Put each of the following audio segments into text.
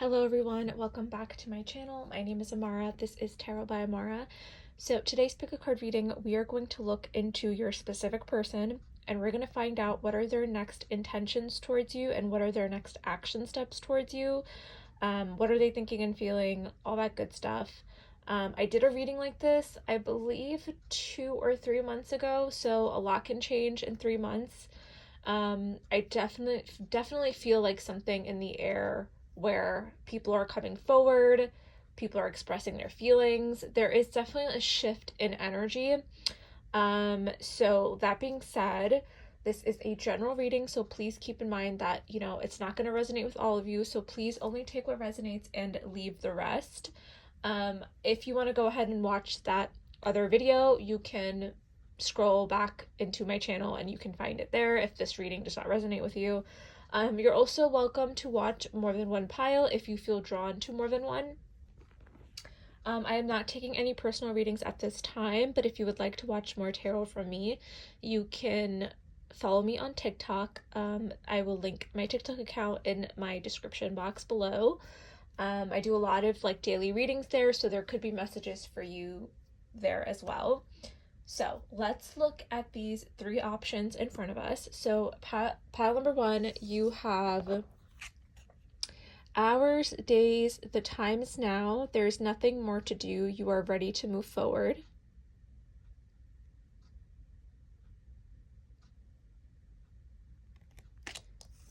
Hello everyone, welcome back to my channel. My name is Amara. This is Tarot by Amara. So today's pick a card reading, we are going to look into your specific person and we're going to find out what are their next intentions towards you and what are their next action steps towards you. What are they thinking and feeling, all that good stuff. I did a reading like this, I believe 2 or 3 months ago, so a lot can change in 3 months. I definitely feel like something in the air where people are coming forward, people are expressing their feelings. There is definitely a shift in energy. So that being said, this is a general reading, so please keep in mind that, it's not going to resonate with all of you, so please only take what resonates and leave the rest. If you want to go ahead and watch that other video, you can scroll back into my channel and you can find it there if this reading does not resonate with you. You're also welcome to watch more than one pile if you feel drawn to more than one. I am not taking any personal readings at this time, but if you would like to watch more tarot from me, you can follow me on TikTok. I will link my TikTok account in my description box below. I do a lot of daily readings there, so there could be messages for you there as well. So let's look at these 3 options in front of us. So pile number 1, you have hours, days, the time is now, there's nothing more to do, you are ready to move forward.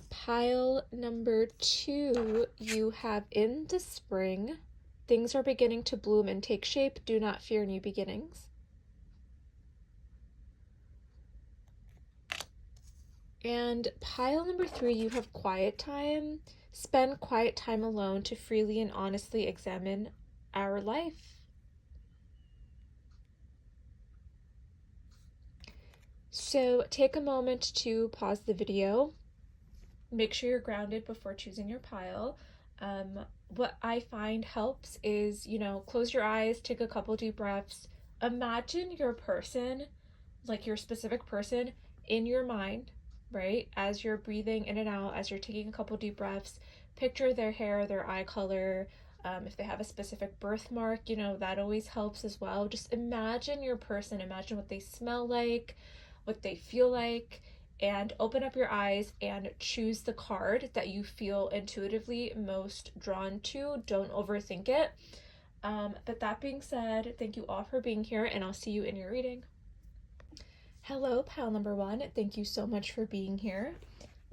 Pile number 2, you have in the spring, things are beginning to bloom and take shape, do not fear new beginnings. And pile number 3, you have quiet time. Spend quiet time alone to freely and honestly examine our life. So take a moment to pause the video. Make sure you're grounded before choosing your pile. What I find helps is, close your eyes, take a couple deep breaths. Imagine your person, like your specific person, in your mind. Right? As you're breathing in and out, as you're taking a couple deep breaths, picture their hair, their eye color. If they have a specific birthmark, that always helps as well. Just imagine your person, imagine what they smell like, what they feel like, and open up your eyes and choose the card that you feel intuitively most drawn to. Don't overthink it. But that being said, thank you all for being here, and I'll see you in your reading. Hello, pile number 1. Thank you so much for being here.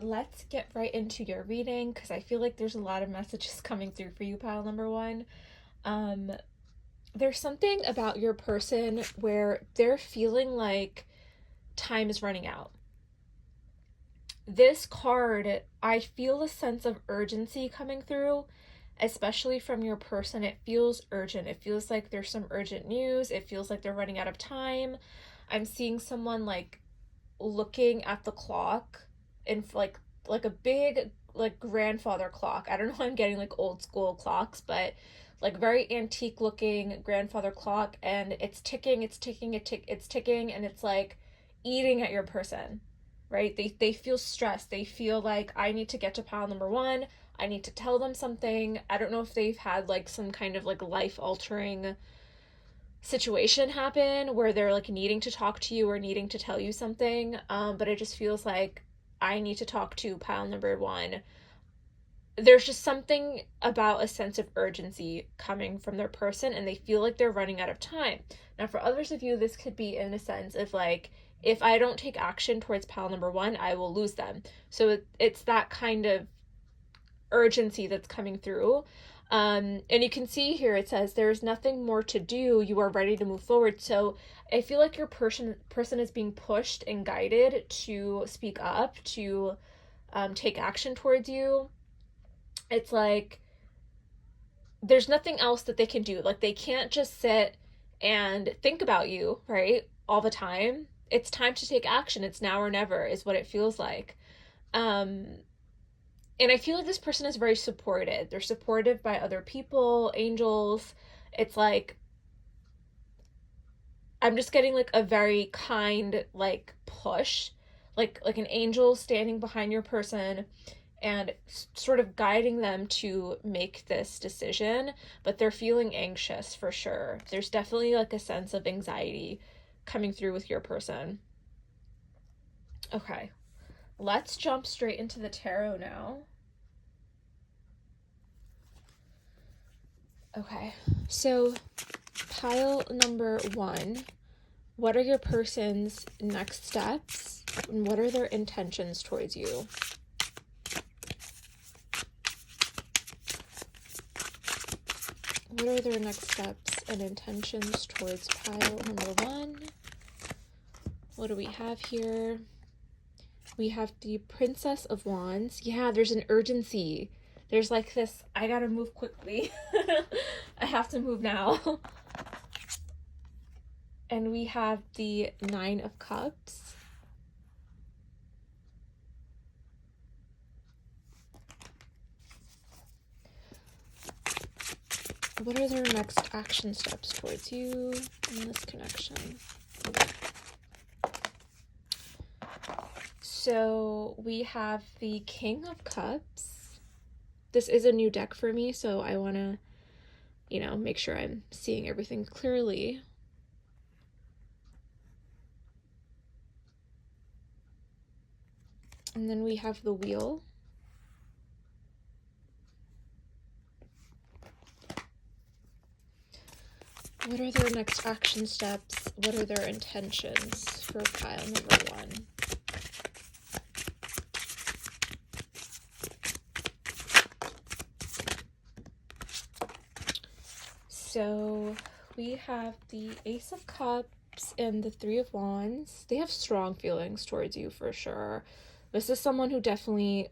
Let's get right into your reading because I feel like there's a lot of messages coming through for you, pile number 1. There's something about your person where they're feeling like time is running out. This card, I feel a sense of urgency coming through, especially from your person. It feels urgent. It feels like there's some urgent news. It feels like they're running out of time. I'm seeing someone looking at the clock and like a big grandfather clock. I don't know why I'm getting old school clocks, but very antique looking grandfather clock, and it's ticking, it's ticking, it's ticking, and it's eating at your person, right? They feel stressed. They feel like I need to get to pile number 1. I need to tell them something. I don't know if they've had some kind of life altering situation happen where they're needing to talk to you or needing to tell you something, but it just feels like I need to talk to pile number 1. There's just something about a sense of urgency coming from their person, and they feel like they're running out of time. Now for others of you, this could be in a sense of if I don't take action towards pile number 1, I will lose them. So it's that kind of urgency that's coming through. And you can see here it says there's nothing more to do, you are ready to move forward. So I feel like your person is being pushed and guided to speak up, to take action towards you. It's there's nothing else that they can do. They can't just sit and think about you, right, all the time. It's time to take action. It's now or never is what it feels like. And I feel like this person is very supported. They're supported by other people, angels. It's I'm just getting a very kind push, like an angel standing behind your person, and sort of guiding them to make this decision, but they're feeling anxious for sure. There's definitely like a sense of anxiety coming through with your person. Okay, let's jump straight into the tarot now. Okay, so pile number 1, what are your person's next steps and what are their intentions towards you? What are their next steps and intentions towards pile number 1? What do we have here? We have the Princess of Wands. Yeah, there's an urgency. There's like this, I gotta move quickly. I have to move now. And we have the Nine of Cups. What are their next action steps towards you in this connection? So we have the King of Cups. This is a new deck for me, so I want to, make sure I'm seeing everything clearly. And then we have the Wheel. What are their next action steps? What are their intentions for pile number 1? So we have the Ace of Cups and the Three of Wands. They have strong feelings towards you for sure. This is someone who definitely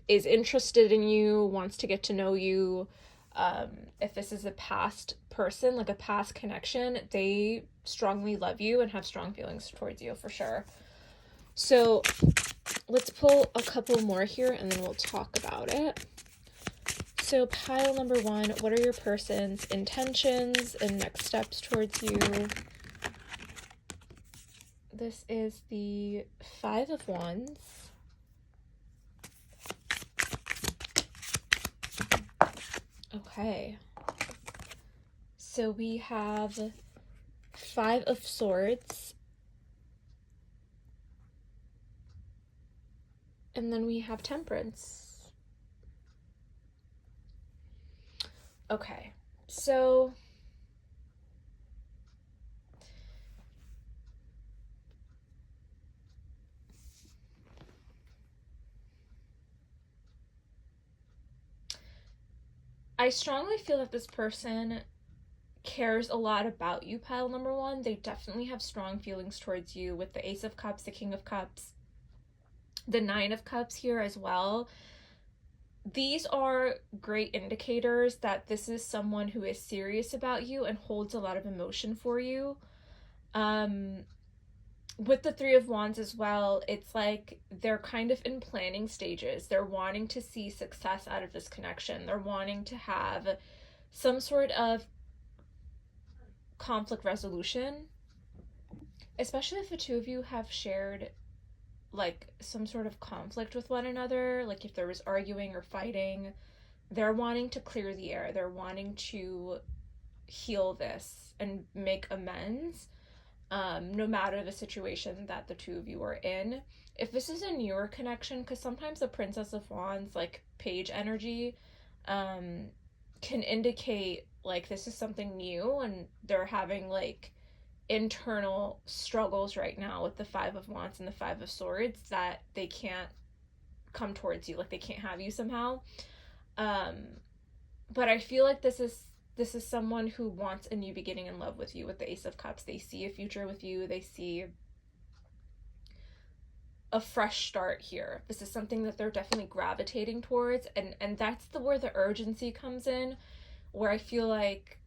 is interested in you, wants to get to know you. If this is a past person, like a past connection, they strongly love you and have strong feelings towards you for sure. So let's pull a couple more here and then we'll talk about it. So pile number 1, what are your person's intentions and next steps towards you? This is the Five of Wands. Okay. So we have Five of Swords. And then we have Temperance. Okay, so I strongly feel that this person cares a lot about you, pile number 1. They definitely have strong feelings towards you with the Ace of Cups, the King of Cups, the Nine of Cups here as well. These are great indicators that this is someone who is serious about you and holds a lot of emotion for you. With the Three of Wands as well, it's like they're kind of in planning stages. They're wanting to see success out of this connection. They're wanting to have some sort of conflict resolution, especially if the two of you have shared like some sort of conflict with one another, like if there was arguing or fighting. They're wanting to clear the air. They're wanting to heal this and make amends, no matter the situation that the two of you are in. If this is a newer connection, because sometimes the Princess of Wands, like page energy, can indicate like this is something new and they're having like internal struggles right now with the Five of Wands and the Five of Swords that they can't come towards you, like they can't have you somehow. But I feel like this is someone who wants a new beginning in love with you with the Ace of Cups. They see a future with you. They see a fresh start here. This is something that they're definitely gravitating towards, and that's where the urgency comes in, where I feel like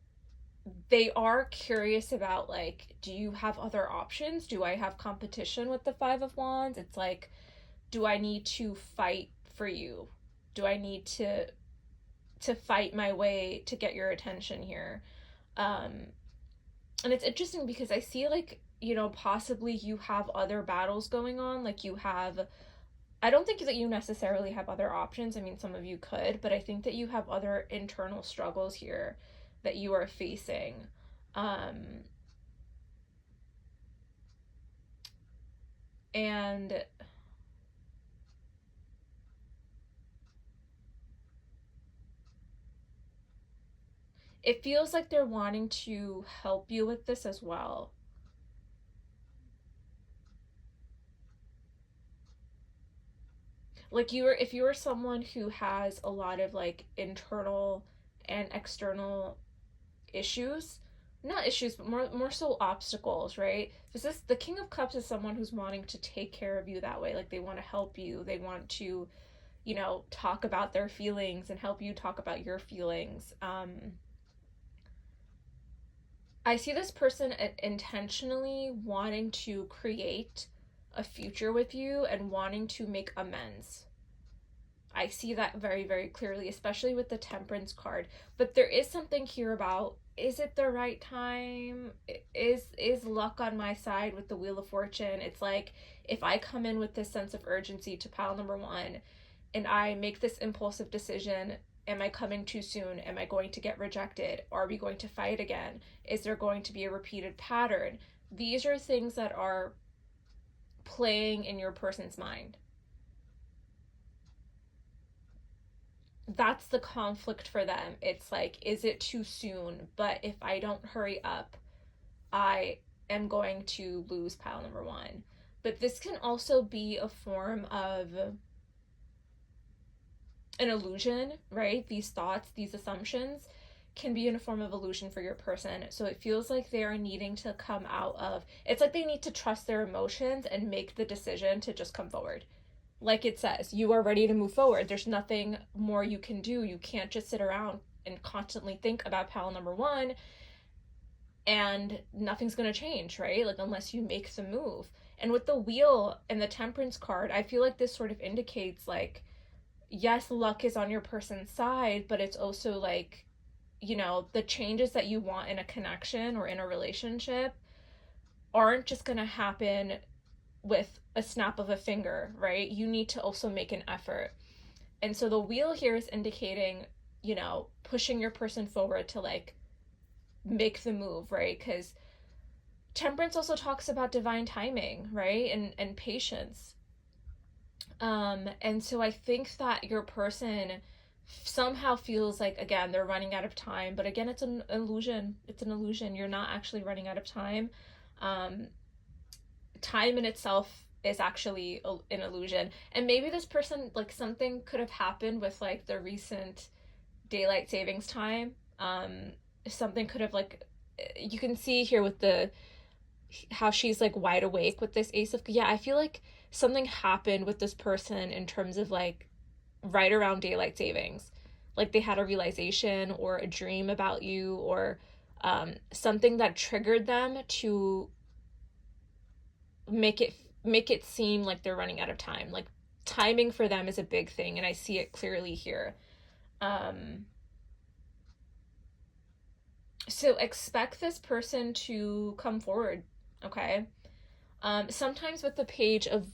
they are curious about like, do you have other options? Do I have competition with the Five of Wands? It's like, do I need to fight for you? Do I need to fight my way to get your attention here? And it's interesting because I see like, possibly you have other battles going on. Like you have I don't think that you necessarily have other options. I mean, some of you could, but I think that you have other internal struggles here that you are facing. Um, and it feels like they're wanting to help you with this as well. Like if you are someone who has a lot of like internal and external issues, not issues, but more so obstacles, right? Because this the King of Cups is someone who's wanting to take care of you that way. Like they want to help you. They want to, talk about their feelings and help you talk about your feelings. I see this person intentionally wanting to create a future with you and wanting to make amends. I see that very, very clearly, especially with the Temperance card. But there is something here about, is it the right time? Is luck on my side with the Wheel of Fortune? It's like if I come in with this sense of urgency to pile number one and I make this impulsive decision, am I coming too soon? Am I going to get rejected? Are we going to fight again? Is there going to be a repeated pattern? These are things that are playing in your person's mind. That's the conflict for them. It's like, is it too soon? But if I don't hurry up, I am going to lose pile number one. But this can also be a form of an illusion, right? These thoughts, these assumptions can be in a form of illusion for your person. So it feels like they are needing to come out of, it's like they need to trust their emotions and make the decision to just come forward. Like it says, you are ready to move forward. There's nothing more you can do. You can't just sit around and constantly think about pal number one and nothing's going to change, right? Like, unless you make the move. And with the wheel and the temperance card, I feel like this sort of indicates, like, yes, luck is on your person's side, but it's also like, the changes that you want in a connection or in a relationship aren't just going to happen with a snap of a finger, right? You need to also make an effort. And so the wheel here is indicating, pushing your person forward to like make the move, right? Because temperance also talks about divine timing, right? And patience. And so I think that your person somehow feels like, again, they're running out of time, but again, it's an illusion. It's an illusion. You're not actually running out of time. um Time in itself is actually an illusion. And maybe this person, like, something could have happened with like the recent daylight savings time. Something could have, like, you can see here with the how she's like wide awake with this ace of, yeah, I feel like something happened with this person in terms of like right around daylight savings. Like they had a realization or a dream about you, or something that triggered them to make it make it seem like they're running out of time. Like timing for them is a big thing, and I see it clearly here. Um, so expect this person to come forward, okay? Sometimes with the page of,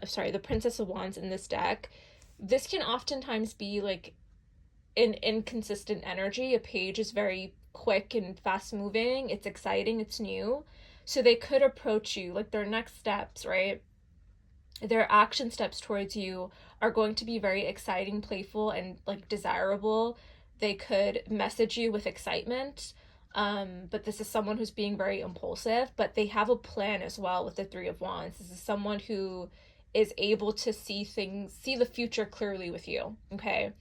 sorry, the Princess of Wands in this deck, this can oftentimes be like an inconsistent energy. A page is very quick and fast moving, it's exciting, it's new. So they could approach you, like their next steps, right? Their action steps towards you are going to be very exciting, playful, and like desirable. They could message you with excitement. But this is someone who's being very impulsive, but they have a plan as well with the Three of Wands. This is someone who is able to see the future clearly with you, okay?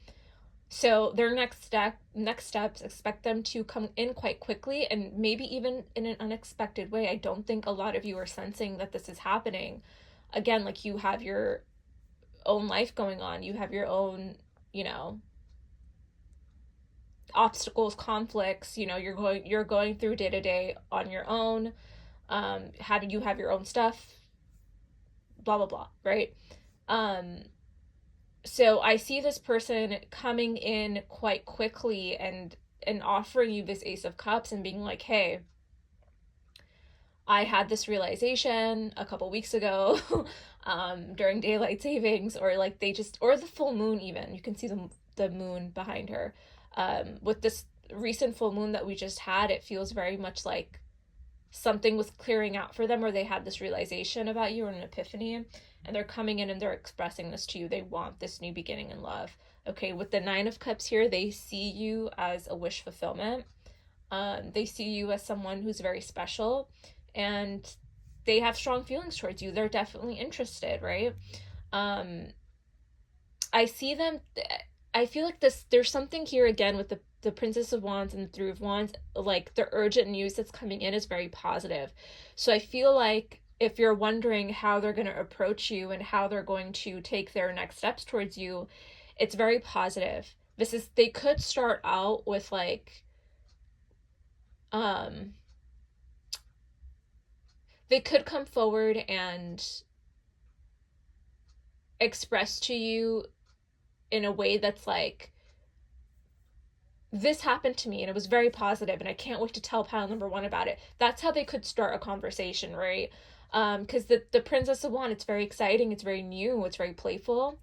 So their next steps, expect them to come in quite quickly and maybe even in an unexpected way. I don't think a lot of you are sensing that this is happening. Again, like, you have your own life going on. You have your own, obstacles, conflicts, you're going through day to day on your own. How do you have your own stuff? Blah blah blah, right? Um so I see this person coming in quite quickly and offering you this Ace of Cups and being like, hey, I had this realization a couple weeks ago. during daylight savings, or like they just, or the full moon even. You can see the moon behind her. With this recent full moon that we just had, it feels very much like something was clearing out for them, or they had this realization about you, or an epiphany, and they're coming in and they're expressing this to you. They want this new beginning in love. Okay, with the Nine of Cups here, they see you as a wish fulfillment. They see you as someone who's very special, and they have strong feelings towards you. They're definitely interested, right? I see them. I feel like there's something here again with the Princess of Wands and the Three of Wands. Like, the urgent news that's coming in is very positive. So I feel like if you're wondering how they're going to approach you and how they're going to take their next steps towards you, it's very positive. They could start out with like, they could come forward and express to you in a way that's like, this happened to me and it was very positive and I can't wait to tell pile number one about it. That's how they could start a conversation, right? Because the Princess of Wands, it's very exciting, it's very new, it's very playful.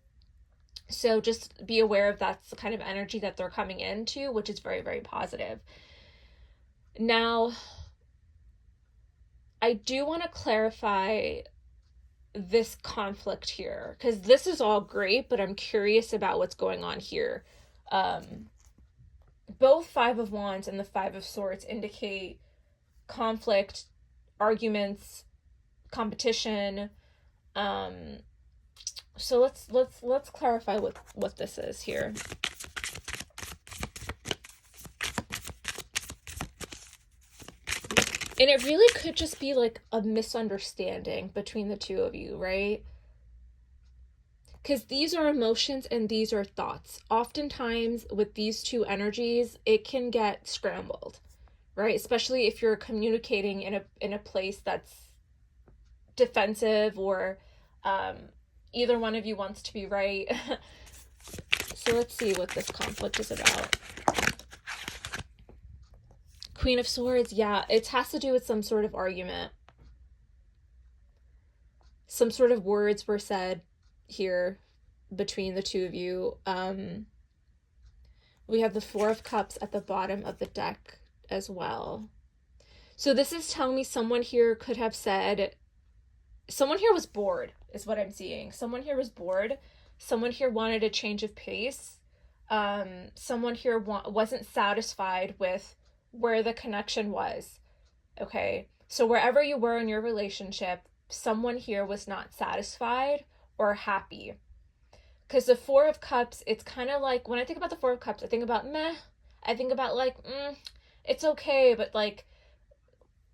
So just be aware of that's the kind of energy that they're coming into, which is very, very positive. Now, I do want to clarify this conflict here, because this is all great, but I'm curious about what's going on here. Both Five of Wands and the Five of Swords indicate conflict, arguments, competition. So let's clarify what this is here. And it really could just be like a misunderstanding between the two of you, right? Because these are emotions and these are thoughts. Oftentimes with these two energies, it can get scrambled, right? Especially if you're communicating in a place that's defensive, or either one of you wants to be right. So let's see what this conflict is about. Queen of Swords, yeah, it has to do with some sort of argument. Some sort of words were said here between the two of you. We have the Four of Cups at the bottom of the deck as well. So this is telling me someone here could have said, someone here was bored, is what I'm seeing. Someone here was bored. Someone here wanted a change of pace. Someone here wasn't satisfied with where the connection was. Okay, so wherever you were in your relationship, someone here was not satisfied or happy. Because the Four of Cups, it's kind of like, when I think about the Four of Cups, I think about meh. I think about like, it's okay, but like,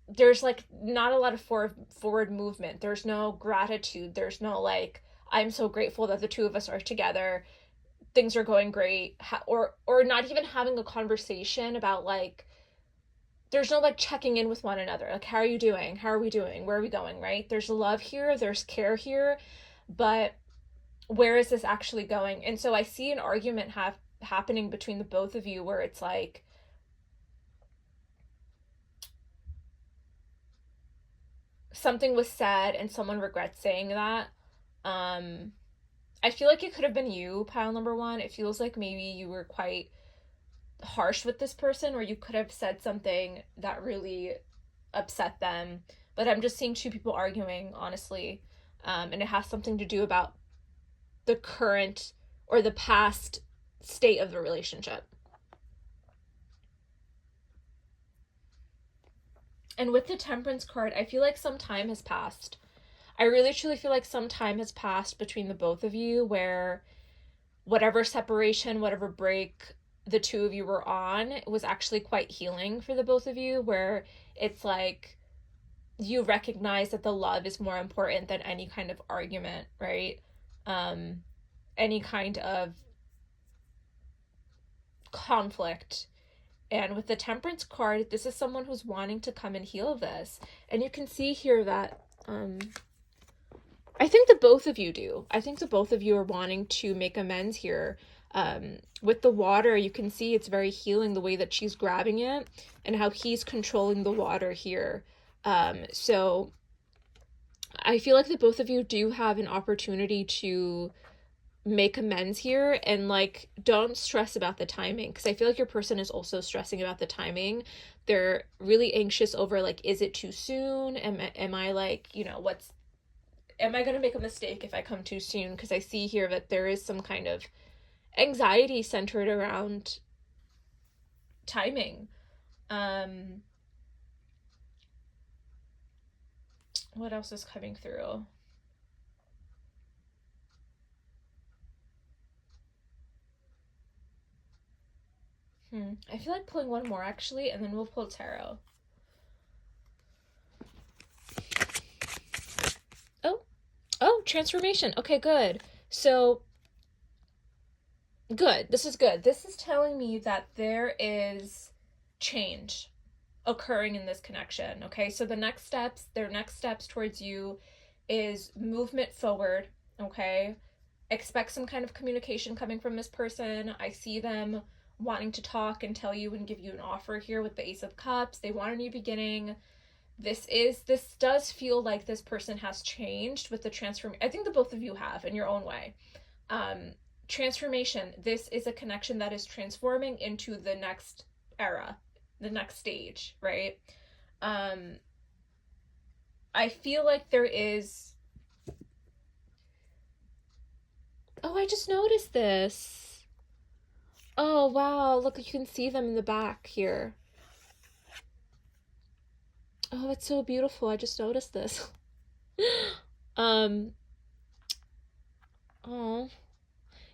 there's like not a lot of forward movement. There's no gratitude. There's no like, I'm so grateful that the two of us are together. Things are going great. Or not even having a conversation about like, there's no like checking in with one another. Like, how are you doing? How are we doing? Where are we going, right? There's love here. There's care here. But where is this actually going? And so I see an argument happening between the both of you where it's like, something was said and someone regrets saying that. I feel like it could have been you, pile number one. It feels like maybe you were quite harsh with this person, or you could have said something that really upset them. But I'm just seeing two people arguing, honestly. And it has something to do about the current or the past state of the relationship. And with the Temperance card, I feel like some time has passed. I really truly feel like some time has passed between the both of you, where whatever separation, whatever break the two of you were on, it was actually quite healing for the both of you, where it's like you recognize that the love is more important than any kind of argument, right? Any kind of conflict. And with the Temperance card, this is someone who's wanting to come and heal this. And you can see here that I think the both of you do. I think the both of you are wanting to make amends here. With the water, you can see it's very healing, the way that she's grabbing it and how he's controlling the water here. So I feel like the both of you do have an opportunity to make amends here, and like don't stress about the timing, because I feel like your person is also stressing about the timing. They're really anxious over like, is it too soon? Am I like, what's am I going to make a mistake if I come too soon? Because I see here that there is some kind of anxiety centered around timing. Um, what else is coming through? I feel like pulling one more actually, and then we'll pull tarot. Oh, transformation. Okay, good. So, good. This is good. This is telling me that there is change occurring in this connection. Okay, so their next steps towards you is movement forward. Okay, expect some kind of communication coming from this person. I see them wanting to talk and tell you and give you an offer here with the Ace of Cups. They want a new beginning. This does feel like this person has changed with the transform. I think the both of you have in your own way. Um, Transformation. This is a connection that is transforming into the next era, the next stage, right? Um, I feel like there is. Oh, I just noticed this. Oh, wow. Look, you can see them in the back here. Oh, it's so beautiful. I just noticed this. um, oh.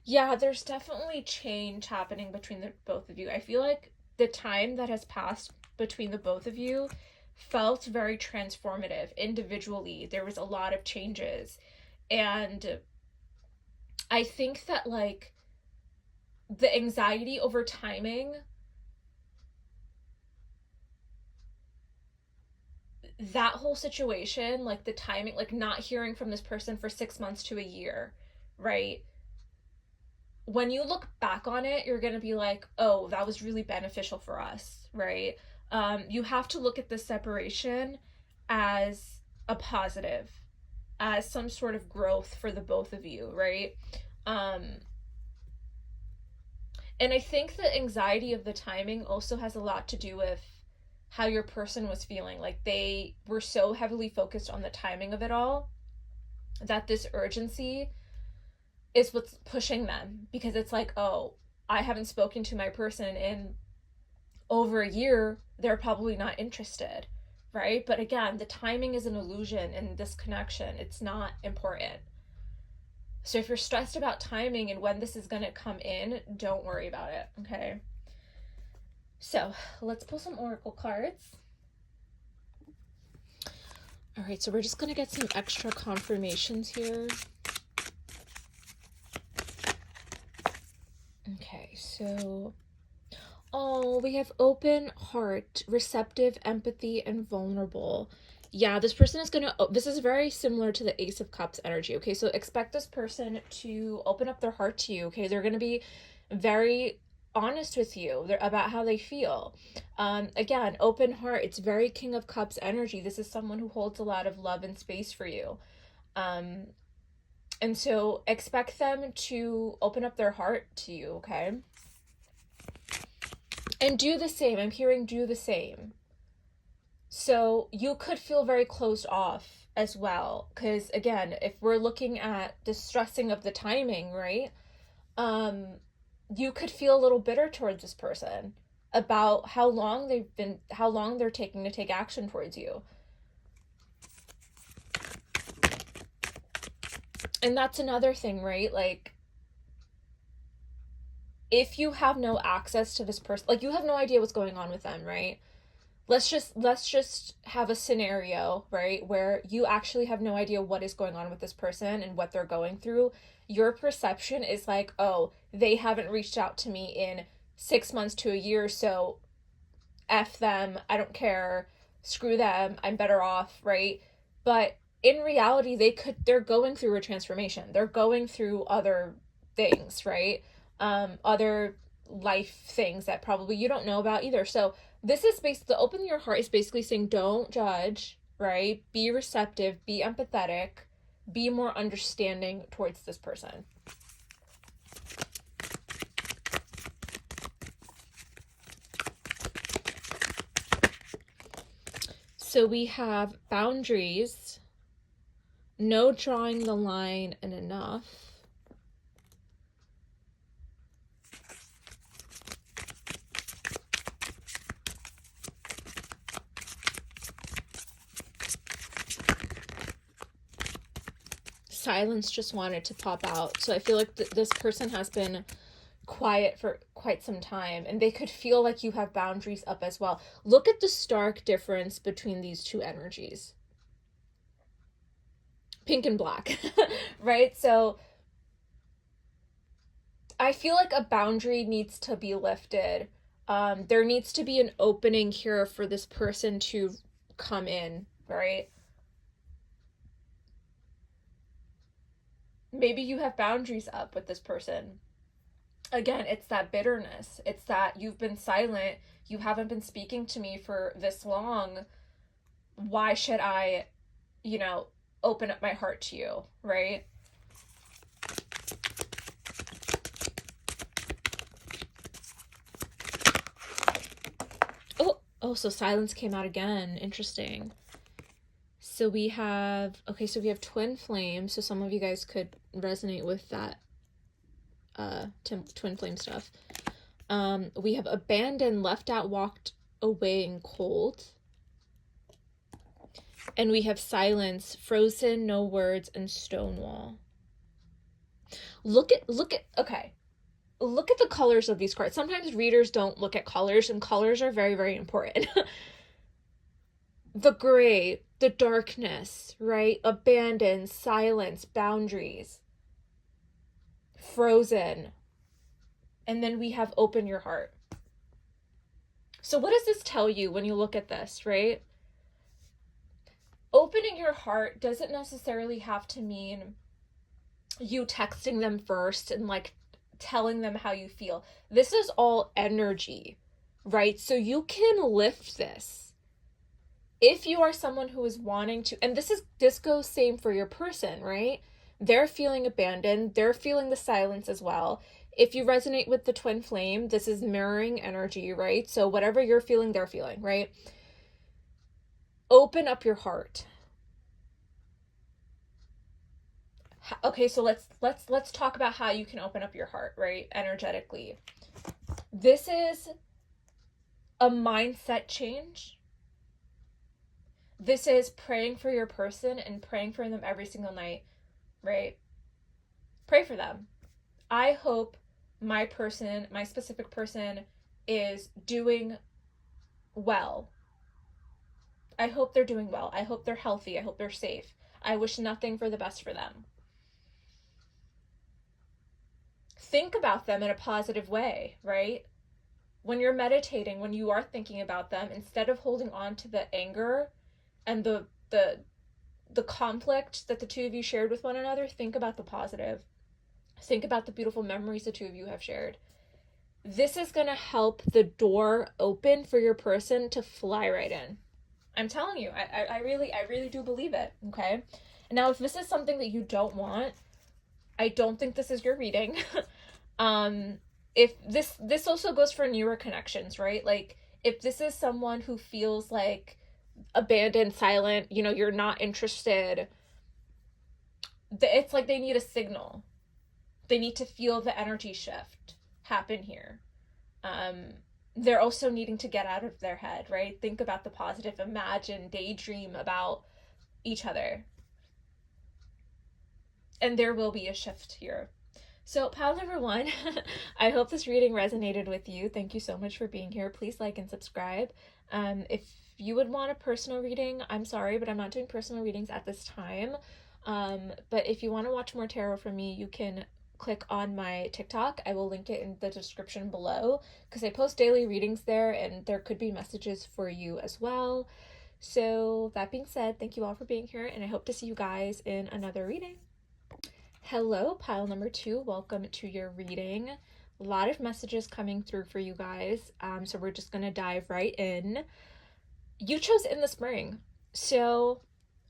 Yeah, there's definitely change happening between the both of you. I feel like the time that has passed between the both of you felt very transformative individually. There was a lot of changes. And I think that like the anxiety over timing, that whole situation, like the timing, like not hearing from this person for 6 months to a year, right? When you look back on it, you're going to be like, oh, that was really beneficial for us, right? You have to look at the separation as a positive, as some sort of growth for the both of you, right? Um, and I think the anxiety of the timing also has a lot to do with how your person was feeling. Like they were so heavily focused on the timing of it all that this urgency is what's pushing them, because it's like, oh, I haven't spoken to my person in over a year. They're probably not interested, right? But again, the timing is an illusion in this connection. It's not important. So if you're stressed about timing and when this is going to come in, don't worry about it, okay? So let's pull some oracle cards. All right, so we're just going to get some extra confirmations here. Okay, so oh, we have open heart, receptive, empathy, and vulnerable. Yeah, this person is gonna, this is very similar to the Ace of Cups energy. Okay, so expect this person to open up their heart to you. Okay, they're gonna be very honest with you about how they feel. Again, open heart, it's very King of Cups energy. This is someone who holds a lot of love and space for you. And so expect them to open up their heart to you, okay? And do the same. I'm hearing do the same. So you could feel very closed off as well. Because again, if we're looking at the stressing of the timing, right? You could feel a little bitter towards this person about how long they're taking to take action towards you. And that's another thing, right? Like, if you have no access to this person, like you have no idea what's going on with them, right? Let's just have a scenario, right, where you actually have no idea what is going on with this person and what they're going through. Your perception is like, oh, they haven't reached out to me in 6 months to a year, so F them, I don't care, screw them, I'm better off, right? But in reality, they're going through a transformation. They're going through other things, right? Other life things that probably you don't know about either. So this is basically, the open your heart is basically saying don't judge, right? Be receptive, be empathetic, be more understanding towards this person. So we have boundaries, no drawing the line, and enough. Silence just wanted to pop out. So I feel like this person has been quiet for quite some time, and they could feel like you have boundaries up as well. Look at the stark difference between these two energies. Pink and black, right? So I feel like a boundary needs to be lifted. There needs to be an opening here for this person to come in, right? Maybe you have boundaries up with this person. Again, it's that bitterness. It's that you've been silent. You haven't been speaking to me for this long. Why should I, open up my heart to you, right? Oh, so silence came out again. Interesting. So we have twin flames. So some of you guys could resonate with that twin flame stuff. We have abandoned, left out, walked away, and cold. And we have silence, frozen, no words, and stonewall. Look at the colors of these cards. Sometimes readers don't look at colors, and colors are very, very important. The gray, the darkness, right? Abandoned, silence, boundaries, frozen. And then we have open your heart. So what does this tell you when you look at this, right? Opening your heart doesn't necessarily have to mean you texting them first and like telling them how you feel. This is all energy, right? So you can lift this. If you are someone who is wanting to, and this goes same for your person, right? They're feeling abandoned. They're feeling the silence as well. If you resonate with the twin flame, this is mirroring energy, right? So whatever you're feeling, they're feeling, right? Open up your heart. Okay, so let's talk about how you can open up your heart, right? Energetically. This is a mindset change. This is praying for your person and praying for them every single night, right? Pray for them. I hope my specific person, is doing well. I hope they're doing well. I hope they're healthy. I hope they're safe. I wish nothing for the best for them. Think about them in a positive way, right? When you're meditating, when you are thinking about them, instead of holding on to the anger and the conflict that the two of you shared with one another, think about the positive. Think about the beautiful memories the two of you have shared. This is going to help the door open for your person to fly right in. I'm telling you, I really do believe it, okay? Now, if this is something that you don't want, I don't think this is your reading. If this also goes for newer connections, right? Like, if this is someone who feels like abandoned, silent, you're not interested, it's like they need a signal. They need to feel the energy shift happen here. They're also needing to get out of their head, right? Think about the positive, imagine, daydream about each other. And there will be a shift here. So, pile number 1, I hope this reading resonated with you. Thank you so much for being here. Please like and subscribe. If you would want a personal reading, I'm sorry, but I'm not doing personal readings at this time. But if you want to watch more tarot from me, you can click on my TikTok. I will link it in the description below because I post daily readings there, and there could be messages for you as well. So that being said, thank you all for being here, and I hope to see you guys in another reading. Hello, pile number 2. Welcome to your reading. A lot of messages coming through for you guys. So we're just going to dive right in. You chose in the spring. So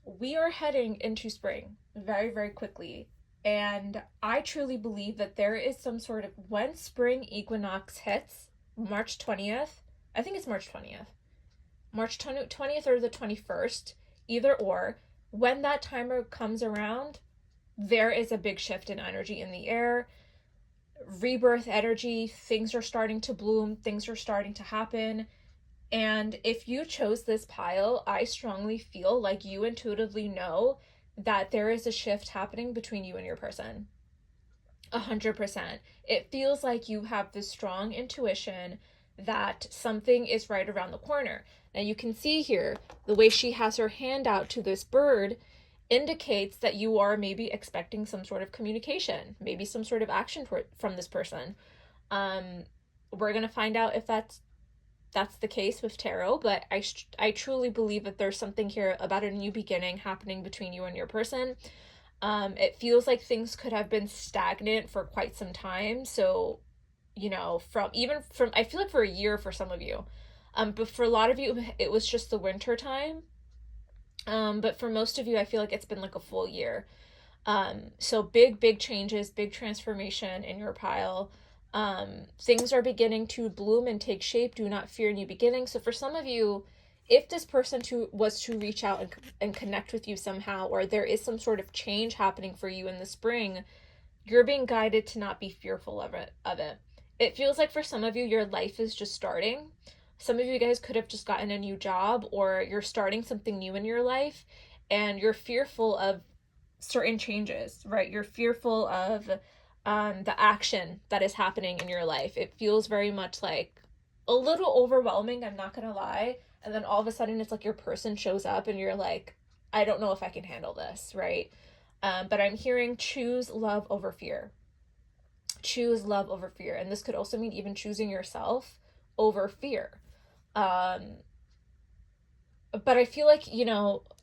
we are heading into spring very, very quickly. And I truly believe that there is some sort of, when spring equinox hits, March 20th, I think it's March 20th, March 20th or the 21st, either or, when that timer comes around, there is a big shift in energy in the air, rebirth energy, things are starting to bloom, things are starting to happen. And if you chose this pile, I strongly feel like you intuitively know that there is a shift happening between you and your person. 100%. It feels like you have this strong intuition that something is right around the corner. Now you can see here, the way she has her hand out to this bird indicates that you are maybe expecting some sort of communication, maybe some sort of action from this person. We're going to find out if that's the case with tarot, but I truly believe that there's something here about a new beginning happening between you and your person. It feels like things could have been stagnant for quite some time. So, from I feel like for a year for some of you. But for a lot of you, it was just the winter time. But for most of you, I feel like it's been like a full year. So big changes, big transformation in your pile. Things are beginning to bloom and take shape. Do not fear new beginnings. So for some of you, if this person was to reach out and connect with you somehow, or there is some sort of change happening for you in the spring, you're being guided to not be fearful of it. It feels like for some of you, your life is just starting. Some of you guys could have just gotten a new job, or you're starting something new in your life and you're fearful of certain changes, right? You're fearful of the action that is happening in your life. It feels very much like a little overwhelming, I'm not gonna lie. And then all of a sudden it's like your person shows up and you're like, I don't know if I can handle this, right? But I'm hearing choose love over fear. Choose love over fear. And this could also mean even choosing yourself over fear. But I feel like,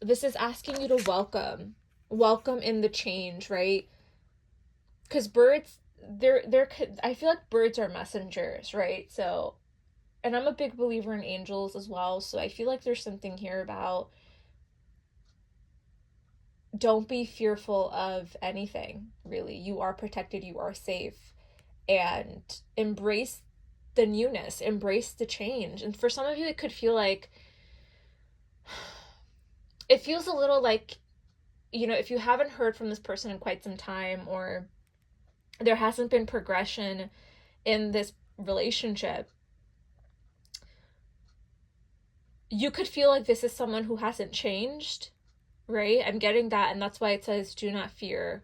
this is asking you to welcome in the change, right? Because birds, I feel like birds are messengers, right? So, and I'm a big believer in angels as well, so I feel like there's something here about don't be fearful of anything, really. You are protected, you are safe, and embrace the newness, embrace the change. And for some of you, it could feel like, it feels a little like, if you haven't heard from this person in quite some time, or there hasn't been progression in this relationship, you could feel like this is someone who hasn't changed, right? I'm getting that, and that's why it says do not fear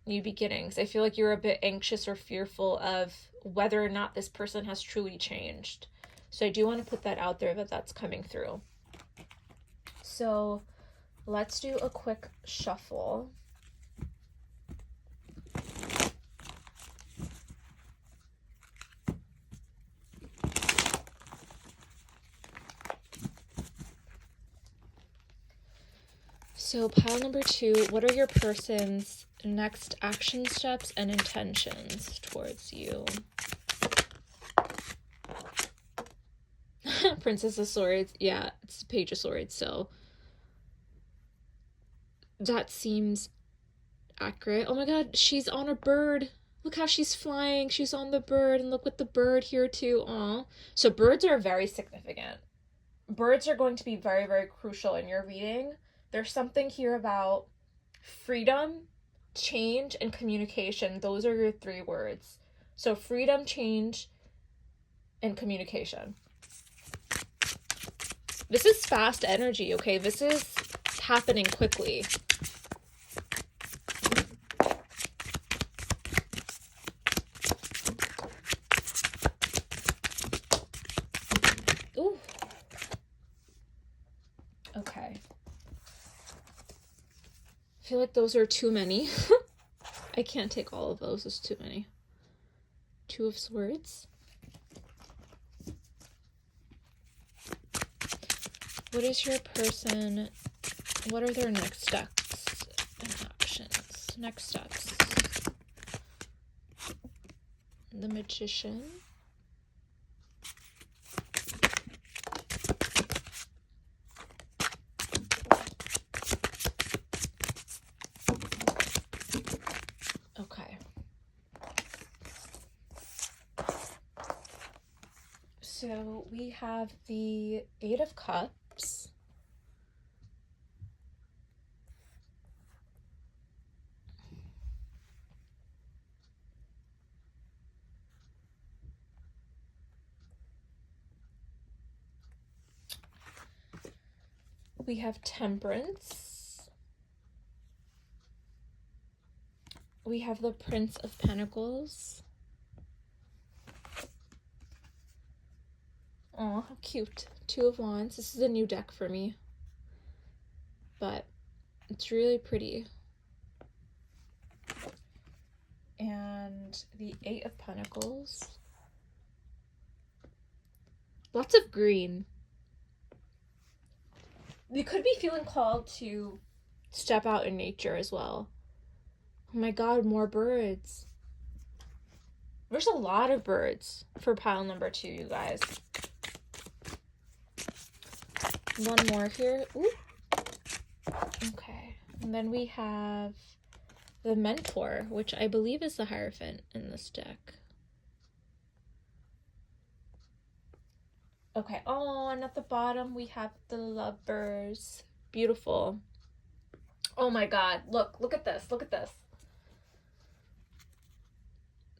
new beginnings. I feel like you're a bit anxious or fearful of whether or not this person has truly changed. So I do want to put that out there, that that's coming through. So let's do a quick shuffle. So pile number 2, what are your person's next action steps and intentions towards you? Princess of Swords. Yeah, it's Page of Swords, so that seems accurate. Oh my god, she's on a bird. Look how she's flying. She's on the bird, and look with the bird here too. Aw. So birds are very significant. Birds are going to be very, very crucial in your reading. There's something here about freedom, change, and communication. Those are your 3 words. So freedom, change, and communication. This is fast energy, okay? This is happening quickly. Ooh. Okay. I feel like those are too many. I can't take all of those. It's too many. 2 of Swords. What is your person? What are their next steps and actions? Next steps. The Magician. So we have the Eight of Cups. We have Temperance. We have the Prince of Pentacles. Oh, how cute. Two of Wands. This is a new deck for me, but it's really pretty. And the Eight of Pentacles. Lots of green. You could be feeling called to step out in nature as well. Oh my god, more birds. There's a lot of birds for pile number 2, you guys. One more here. Ooh. Okay. And then we have the Mentor, which I believe is the Hierophant in this deck. Okay. Oh, and at the bottom we have the Lovers. Beautiful. Oh my god. Look at this. Look at this.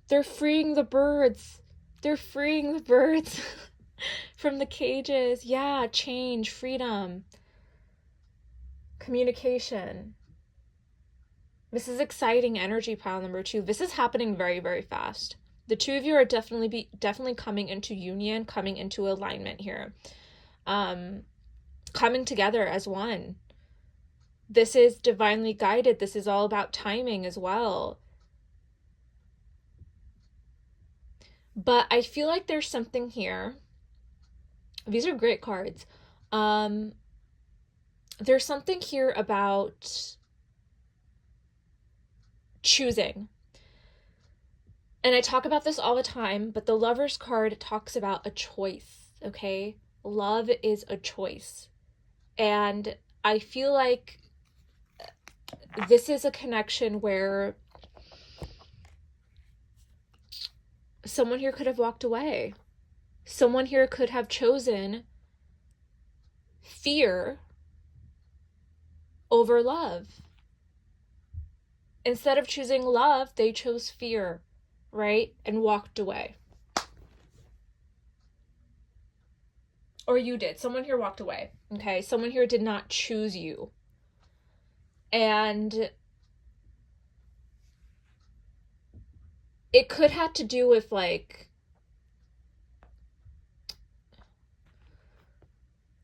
They're freeing the birds. They're freeing the birds from the cages. Yeah, change, freedom, communication. This is exciting energy, pile number 2. This is happening very, very fast. The two of you are definitely coming into union, coming into alignment here. Coming together as one. This is divinely guided. This is all about timing as well. But I feel like there's something here. These are great cards. There's something here about choosing. And I talk about this all the time, but the Lovers card talks about a choice, okay? Love is a choice. And I feel like this is a connection where someone here could have walked away. Someone here could have chosen fear over love. Instead of choosing love, they chose fear, right? And walked away. Or you did. Someone here walked away, okay? Someone here did not choose you. And it could have to do with like,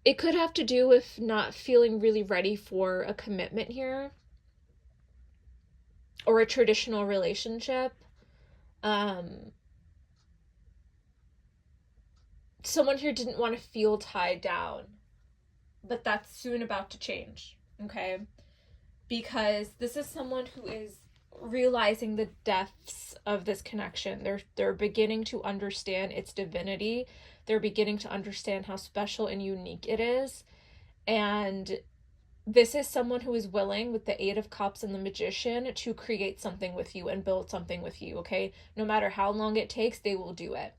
it could have to do with not feeling really ready for a commitment here or a traditional relationship. Someone here didn't want to feel tied down, but that's soon about to change, okay? Because this is someone who is realizing the depths of this connection. They're beginning to understand its divinity. They're beginning to understand how special and unique it is. And this is someone who is willing, with the Eight of Cups and the Magician, to create something with you and build something with you, okay? No matter how long it takes, they will do it.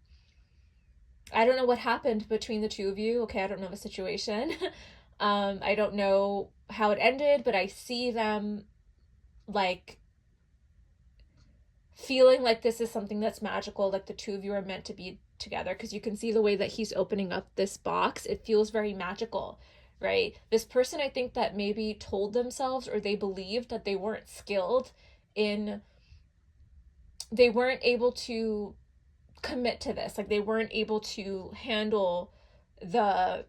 I don't know what happened between the two of you, okay? I don't know the situation. I don't know how it ended, but I see them like feeling like this is something that's magical, like the two of you are meant to be together, because you can see the way that he's opening up this box. It feels very magical, right? This person, I think, that maybe told themselves or they believed that they weren't skilled in, they weren't able to commit to this, like they weren't able to handle the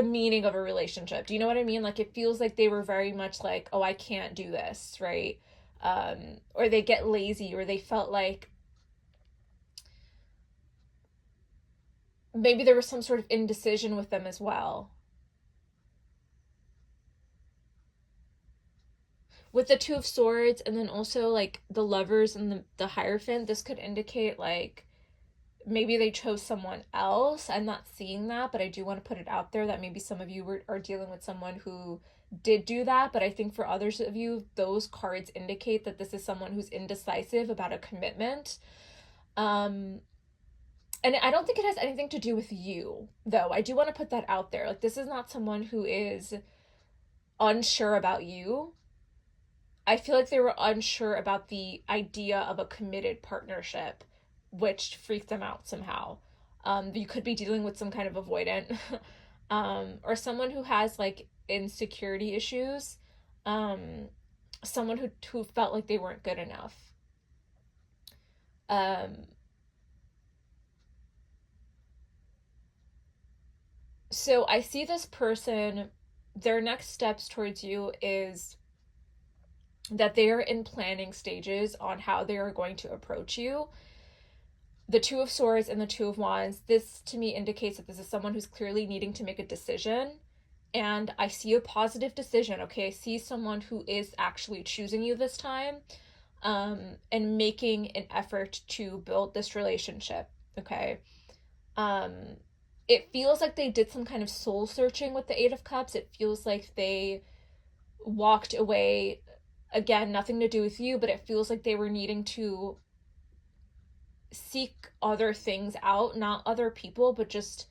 meaning of a relationship. Do you know what I mean? Like it feels like they were very much like, oh, I can't do this, right? Or they get lazy, or they felt like maybe there was some sort of indecision with them as well. With the Two of Swords and then also like the Lovers and the Hierophant, this could indicate like maybe they chose someone else. I'm not seeing that, but I do want to put it out there that maybe some of you are dealing with someone who did do that. But I think for others of you, those cards indicate that this is someone who's indecisive about a commitment. And I don't think it has anything to do with you, though. I do want to put that out there. Like, this is not someone who is unsure about you. I feel like they were unsure about the idea of a committed partnership, which freaked them out somehow. You could be dealing with some kind of avoidant, or someone who has like insecurity issues, um, someone who felt like they weren't good enough. Um, so I see this person, their next steps towards you is that they are in planning stages on how they are going to approach you. The Two of Swords and the Two of Wands, this to me indicates that this is someone who's clearly needing to make a decision. And I see a positive decision, okay? I see someone who is actually choosing you this time, and making an effort to build this relationship, okay? Um, it feels like they did some kind of soul searching with the Eight of Cups. It feels like they walked away, again, nothing to do with you, but it feels like they were needing to seek other things out, not other people, but just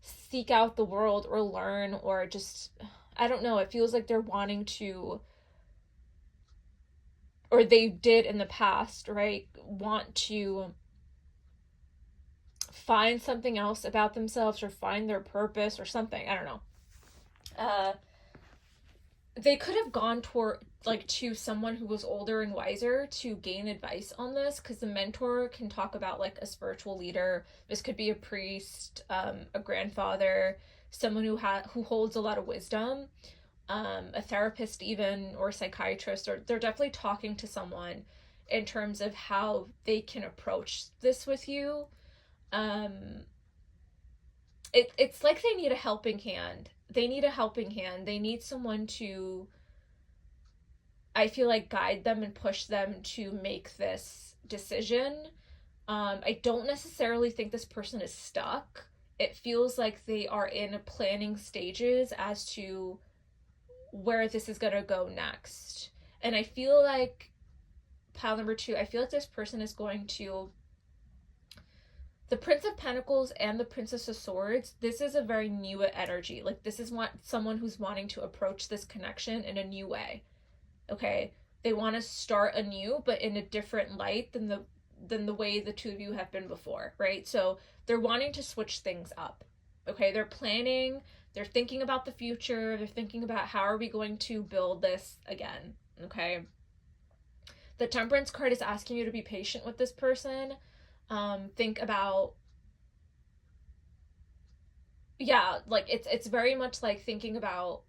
seek out the world or learn, or just, I don't know, it feels like they're wanting to, or they did in the past, right? Want to find something else about themselves or find their purpose or something. I don't know. Uh they could have gone toward like to someone who was older and wiser to gain advice on this, because the mentor can talk about like a spiritual leader. This could be a priest, a grandfather, someone who holds a lot of wisdom, a therapist even, or a psychiatrist, or they're definitely talking to someone in terms of how they can approach this with you. um it's like they need a helping hand. They need a helping hand. They need someone to, I feel like, guide them and push them to make this decision. I don't necessarily think this person is stuck. It feels like they are in planning stages as to where this is going to go next. And I feel like, pile number two, I feel like this person is going to, the Prince of Pentacles and the Princess of Swords, this is a very new energy. Like, this is someone who's wanting to approach this connection in a new way. Okay? They want to start anew, but in a different light than the way the two of you have been before, right? So they're wanting to switch things up. Okay? They're planning, they're thinking about the future, they're thinking about how are we going to build this again. Okay? The Temperance card is asking you to be patient with this person. Think about, yeah, like it's very much like thinking about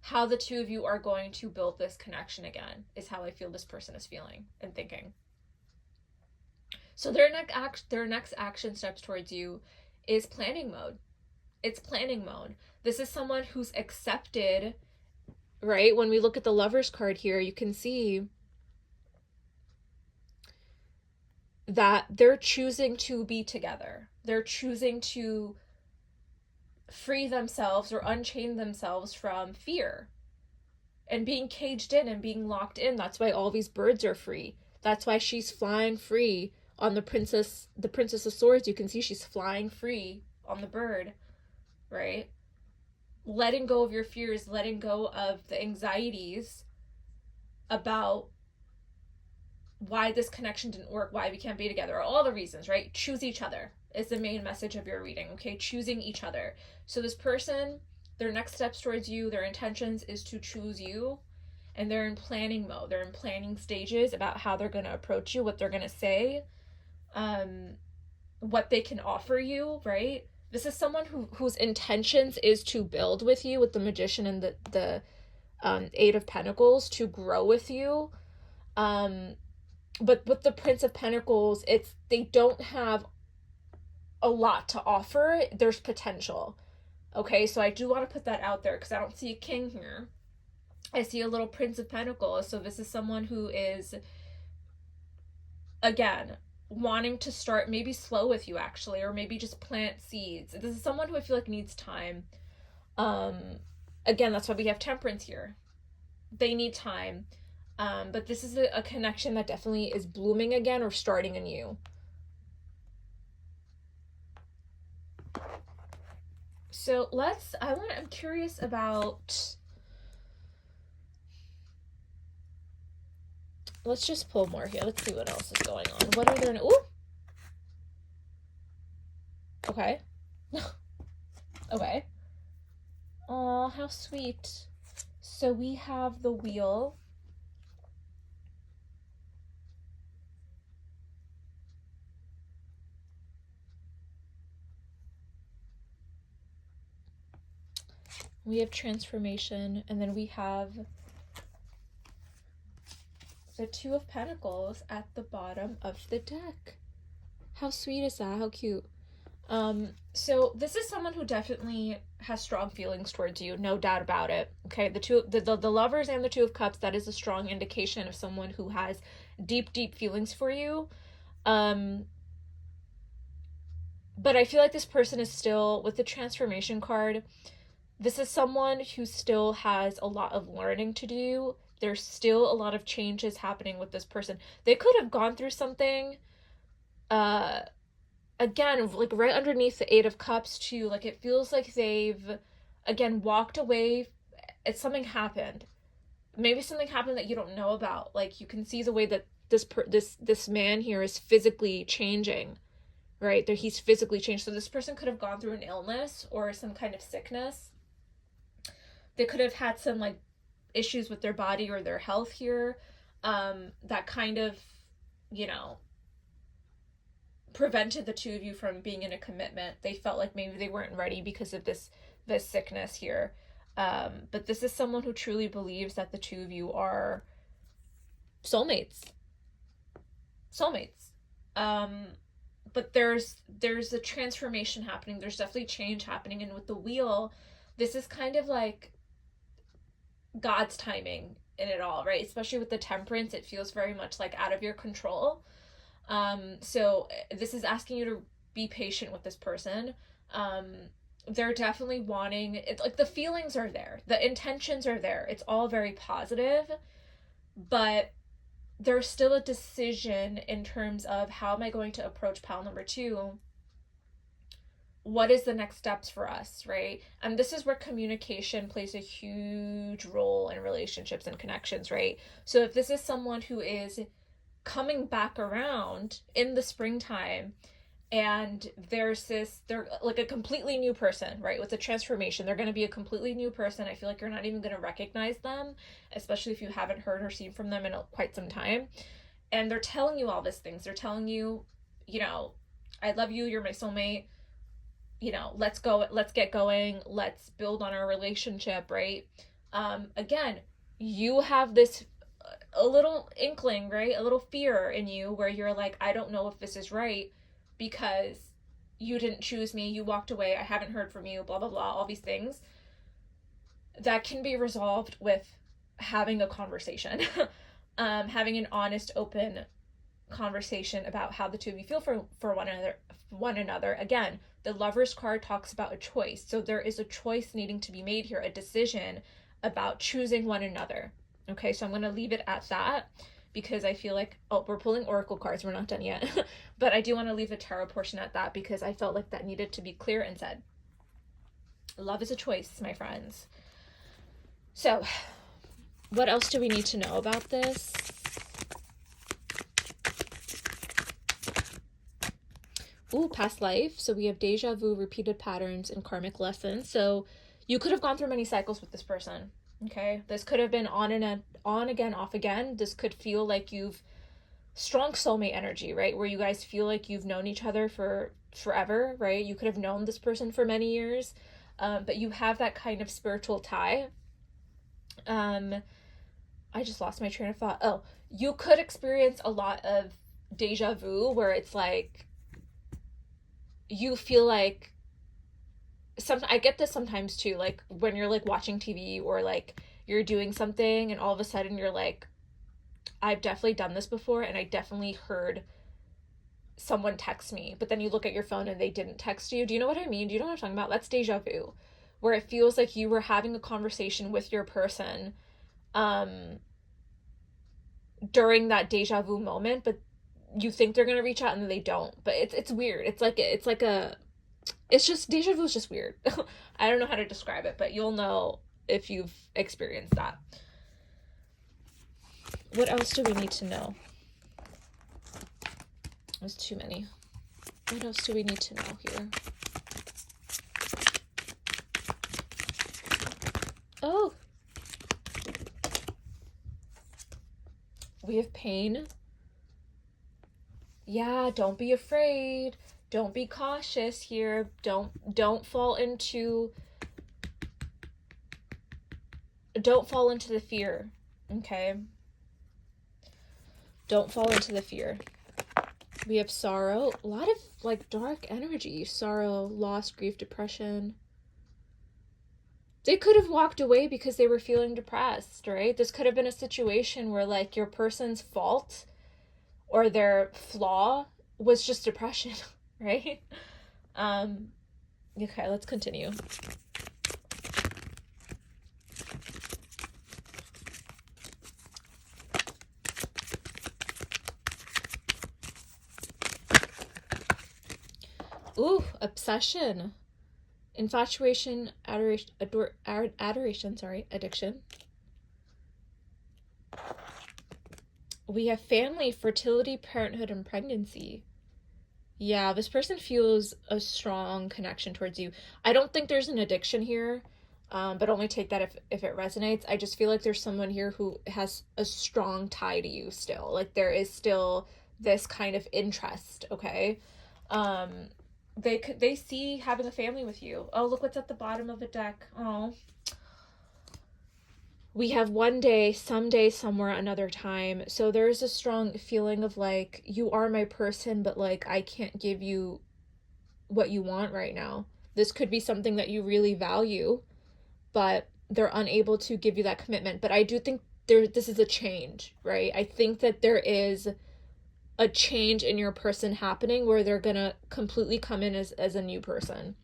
how the two of you are going to build this connection again, is how I feel this person is feeling and thinking. So their next action steps towards you is planning mode. It's planning mode. This is someone who's accepted, right? When we look at the Lovers card here, you can see that they're choosing to be together. They're choosing to free themselves or unchain themselves from fear and being caged in and being locked in. That's why all these birds are free. That's why she's flying free on the Princess of Swords. You can see she's flying free on the bird, right? Letting go of your fears, letting go of the anxieties about why this connection didn't work, why we can't be together, all the reasons, right? Choose each other is the main message of your reading, okay? Choosing each other. So this person, their next steps towards you, their intentions is to choose you, and they're in planning mode. They're in planning stages about how they're going to approach you, what they're going to say, what they can offer you, right? This is someone whose intentions is to build with you, with the Magician and the Eight of Pentacles, to grow with you. But with the Prince of Pentacles, they don't have a lot to offer. There's potential. Okay, so I do want to put that out there because I don't see a king here. I see a little Prince of Pentacles. So this is someone who is, again, wanting to start maybe slow with you, actually, or maybe just plant seeds. This is someone who I feel like needs time. Again, that's why we have Temperance here. They need time. But this is a connection that definitely is blooming again or starting anew. So I'm curious about, let's just pull more here. Let's see what else is going on. What are there, ooh, okay. Okay. Aw, how sweet. So we have the wheel. We have transformation, and then we have the Two of Pentacles at the bottom of the deck. How sweet is that? How cute. So this is someone who definitely has strong feelings towards you, no doubt about it. Okay, the lovers and the Two of Cups, that is a strong indication of someone who has deep feelings for you. But I feel like this person is still, with the transformation card, this is someone who still has a lot of learning to do. There's still a lot of changes happening with this person. They could have gone through something, again, like right underneath the Eight of Cups too. Like it feels like they've, again, walked away. Something happened. Maybe something happened that you don't know about. Like you can see the way that this man here is physically changing, right? That he's physically changed. So this person could have gone through an illness or some kind of sickness. They could have had some like issues with their body or their health here, that kind of, you know, prevented the two of you from being in a commitment. They felt like maybe they weren't ready because of this sickness here. But this is someone who truly believes that the two of you are soulmates. Soulmates. But there's a transformation happening. There's definitely change happening. And with the wheel, this is kind of like God's timing in it all, right? Especially with the Temperance, it feels very much like out of your control. So this is asking you to be patient with this person. They're definitely wanting it, like the feelings are there, the intentions are there. It's all very positive, but there's still a decision in terms of how am I going to approach pile number two? What is the next steps for us, right? And this is where communication plays a huge role in relationships and connections, right? So if this is someone who is coming back around in the springtime and they're like a completely new person, right? With a transformation, they're going to be a completely new person. I feel like you're not even going to recognize them, especially if you haven't heard or seen from them in quite some time. And they're telling you all these things. They're telling you, you know, I love you, you're my soulmate, you know, let's go, let's get going, let's build on our relationship, right? Again, you have this a little inkling, right? A little fear in you where you're like, I don't know if this is right because you didn't choose me, you walked away, I haven't heard from you, blah, blah, blah, all these things. That can be resolved with having a conversation, having an honest, open conversation about how the two of you feel for one another. Again, the Lover's card talks about a choice. So there is a choice needing to be made here, a decision about choosing one another. Okay, so I'm going to leave it at that because I feel like, oh, we're pulling oracle cards, we're not done yet. But I do want to leave the tarot portion at that because I felt like that needed to be clear and said. Love is a choice, my friends. So, what else do we need to know about this? Ooh, past life. So we have deja vu, repeated patterns, and karmic lessons. So you could have gone through many cycles with this person. Okay, this could have been on again, off again. This could feel like you've strong soulmate energy, right? Where you guys feel like you've known each other for forever, right? You could have known this person for many years, but you have that kind of spiritual tie. I just lost my train of thought. Oh, you could experience a lot of deja vu where it's like you feel like I get this sometimes too, like when you're like watching TV or like you're doing something and all of a sudden you're like, I've definitely done this before and I definitely heard someone text me, but then you look at your phone and they didn't text you. Do you know what I mean? Do you know what I'm talking about? That's deja vu, where it feels like you were having a conversation with your person, during that deja vu moment, but you think they're gonna reach out and then they don't. But it's weird. It's just deja vu is just weird. I don't know how to describe it, but you'll know if you've experienced that. What else do we need to know? There's too many. What else do we need to know here? Oh, we have pain. Yeah, don't be afraid. Don't be cautious here. Don't fall into the fear. Okay? Don't fall into the fear. We have sorrow. A lot of like dark energy. Sorrow, loss, grief, depression. They could have walked away because they were feeling depressed, right? This could have been a situation where like your person's fault or their flaw was just depression, right? Okay, let's continue. Ooh, obsession, infatuation, adoration, addiction. We have family, fertility, parenthood, and pregnancy. Yeah, this person feels a strong connection towards you. I don't think there's an addiction here, but only take that if it resonates. I just feel like there's someone here who has a strong tie to you still. Like there is still this kind of interest, okay? Um, they see having a family with you. Oh, look what's at the bottom of the deck. Oh. We have one day, someday, somewhere, another time. So there's a strong feeling of like, you are my person, but like, I can't give you what you want right now. This could be something that you really value, but they're unable to give you that commitment. But I do think this is a change, right? I think that there is a change in your person happening where they're gonna completely come in as a new person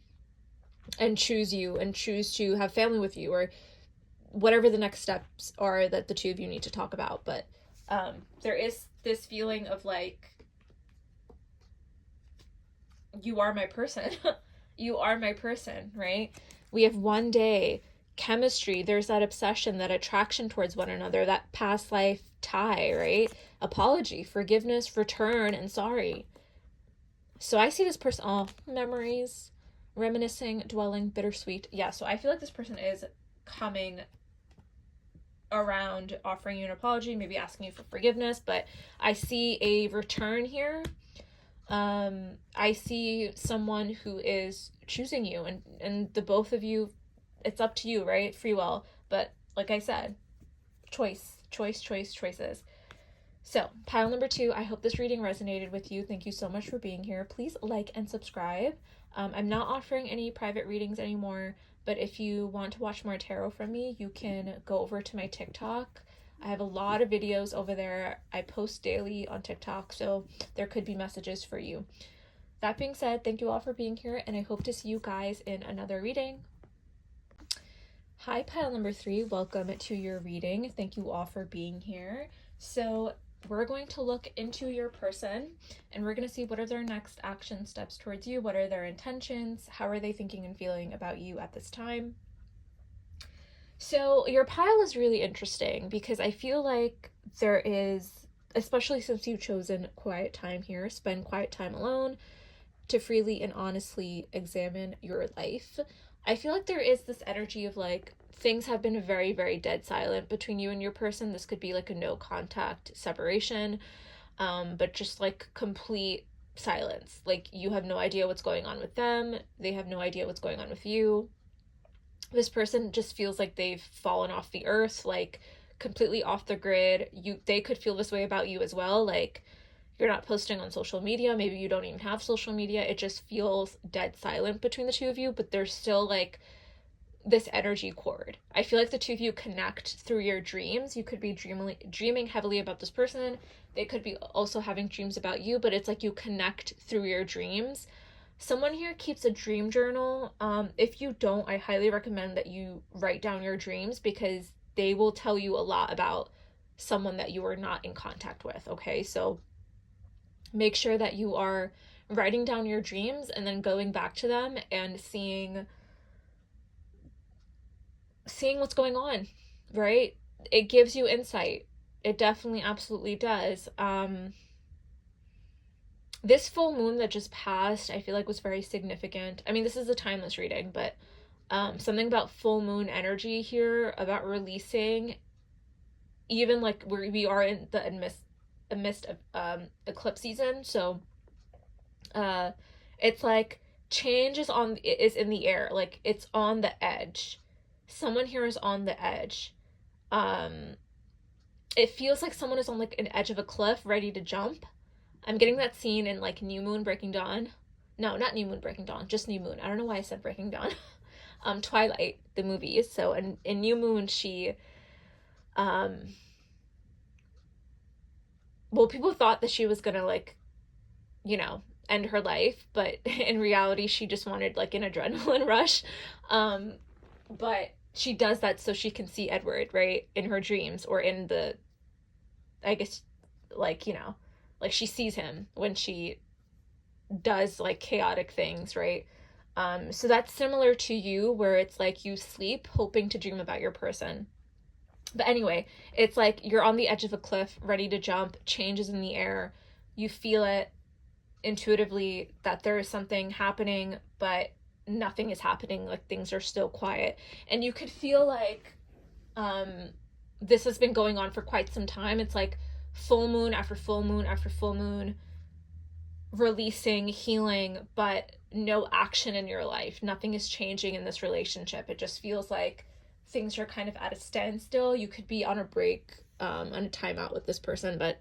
and choose you and choose to have family with you, or whatever the next steps are that the two of you need to talk about. But there is this feeling of like, you are my person. You are my person, right? We have one day, chemistry, there's that obsession, that attraction towards one another, that past life tie, right? Apology, forgiveness, return, and sorry. So I see this person, memories, reminiscing, dwelling, bittersweet. Yeah, so I feel like this person is coming around offering you an apology, maybe asking you for forgiveness, but I see a return here. I see someone who is choosing you, and the both of you, it's up to you, right? Free will. But like I said, choices. So, pile number 2, I hope this reading resonated with you. Thank you so much for being here. Please like and subscribe. I'm not offering any private readings anymore, but if you want to watch more tarot from me, you can go over to my TikTok. I have a lot of videos over there. I post daily on TikTok, so there could be messages for you. That being said, thank you all for being here, and I hope to see you guys in another reading. Hi, pile number 3. Welcome to your reading. Thank you all for being here. So we're going to look into your person, and we're going to see what are their next action steps towards you, what are their intentions, how are they thinking and feeling about you at this time. So your pile is really interesting because I feel like there is, especially since you've chosen quiet time here, spend quiet time alone to freely and honestly examine your life. I feel like there is this energy of like, things have been very, very dead silent between you and your person. This could be like a no contact separation, but just like complete silence. Like you have no idea what's going on with them. They have no idea what's going on with you. This person just feels like they've fallen off the earth, like completely off the grid. They could feel this way about you as well. Like you're not posting on social media. Maybe you don't even have social media. It just feels dead silent between the two of you, but there's still like this energy cord. I feel like the two of you connect through your dreams. You could be dreaming heavily about this person. They could be also having dreams about you, but it's like you connect through your dreams. Someone here keeps a dream journal. If you don't, I highly recommend that you write down your dreams because they will tell you a lot about someone that you are not in contact with, okay? So make sure that you are writing down your dreams and then going back to them and seeing what's going on, right? It gives you insight. It definitely absolutely does. This full moon that just passed, I feel like was very significant. I mean, this is a timeless reading, but something about full moon energy here, about releasing, even like we are in the midst of eclipse season. So it's like change is in the air, like it's on the edge. Someone here is on the edge. It feels like someone is on like an edge of a cliff ready to jump. I'm getting that scene in like New Moon Breaking Dawn. No, not New Moon Breaking Dawn, just New Moon. I don't know why I said Breaking Dawn. Twilight, the movies. So in New Moon, she well, people thought that she was gonna like, you know, end her life, but in reality she just wanted like an adrenaline rush. But she does that so she can see Edward, right, in her dreams, or in the, I guess, like, you know, like she sees him when she does like chaotic things, right? So that's similar to you, where it's like you sleep hoping to dream about your person. But anyway, it's like you're on the edge of a cliff ready to jump, changes in the air, you feel it intuitively that there is something happening, but nothing is happening, like things are still quiet, and you could feel like this has been going on for quite some time. It's like full moon after full moon after full moon, releasing, healing, but no action in your life. Nothing is changing in this relationship. It just feels like things are kind of at a standstill. You could be on a break, on a timeout with this person, but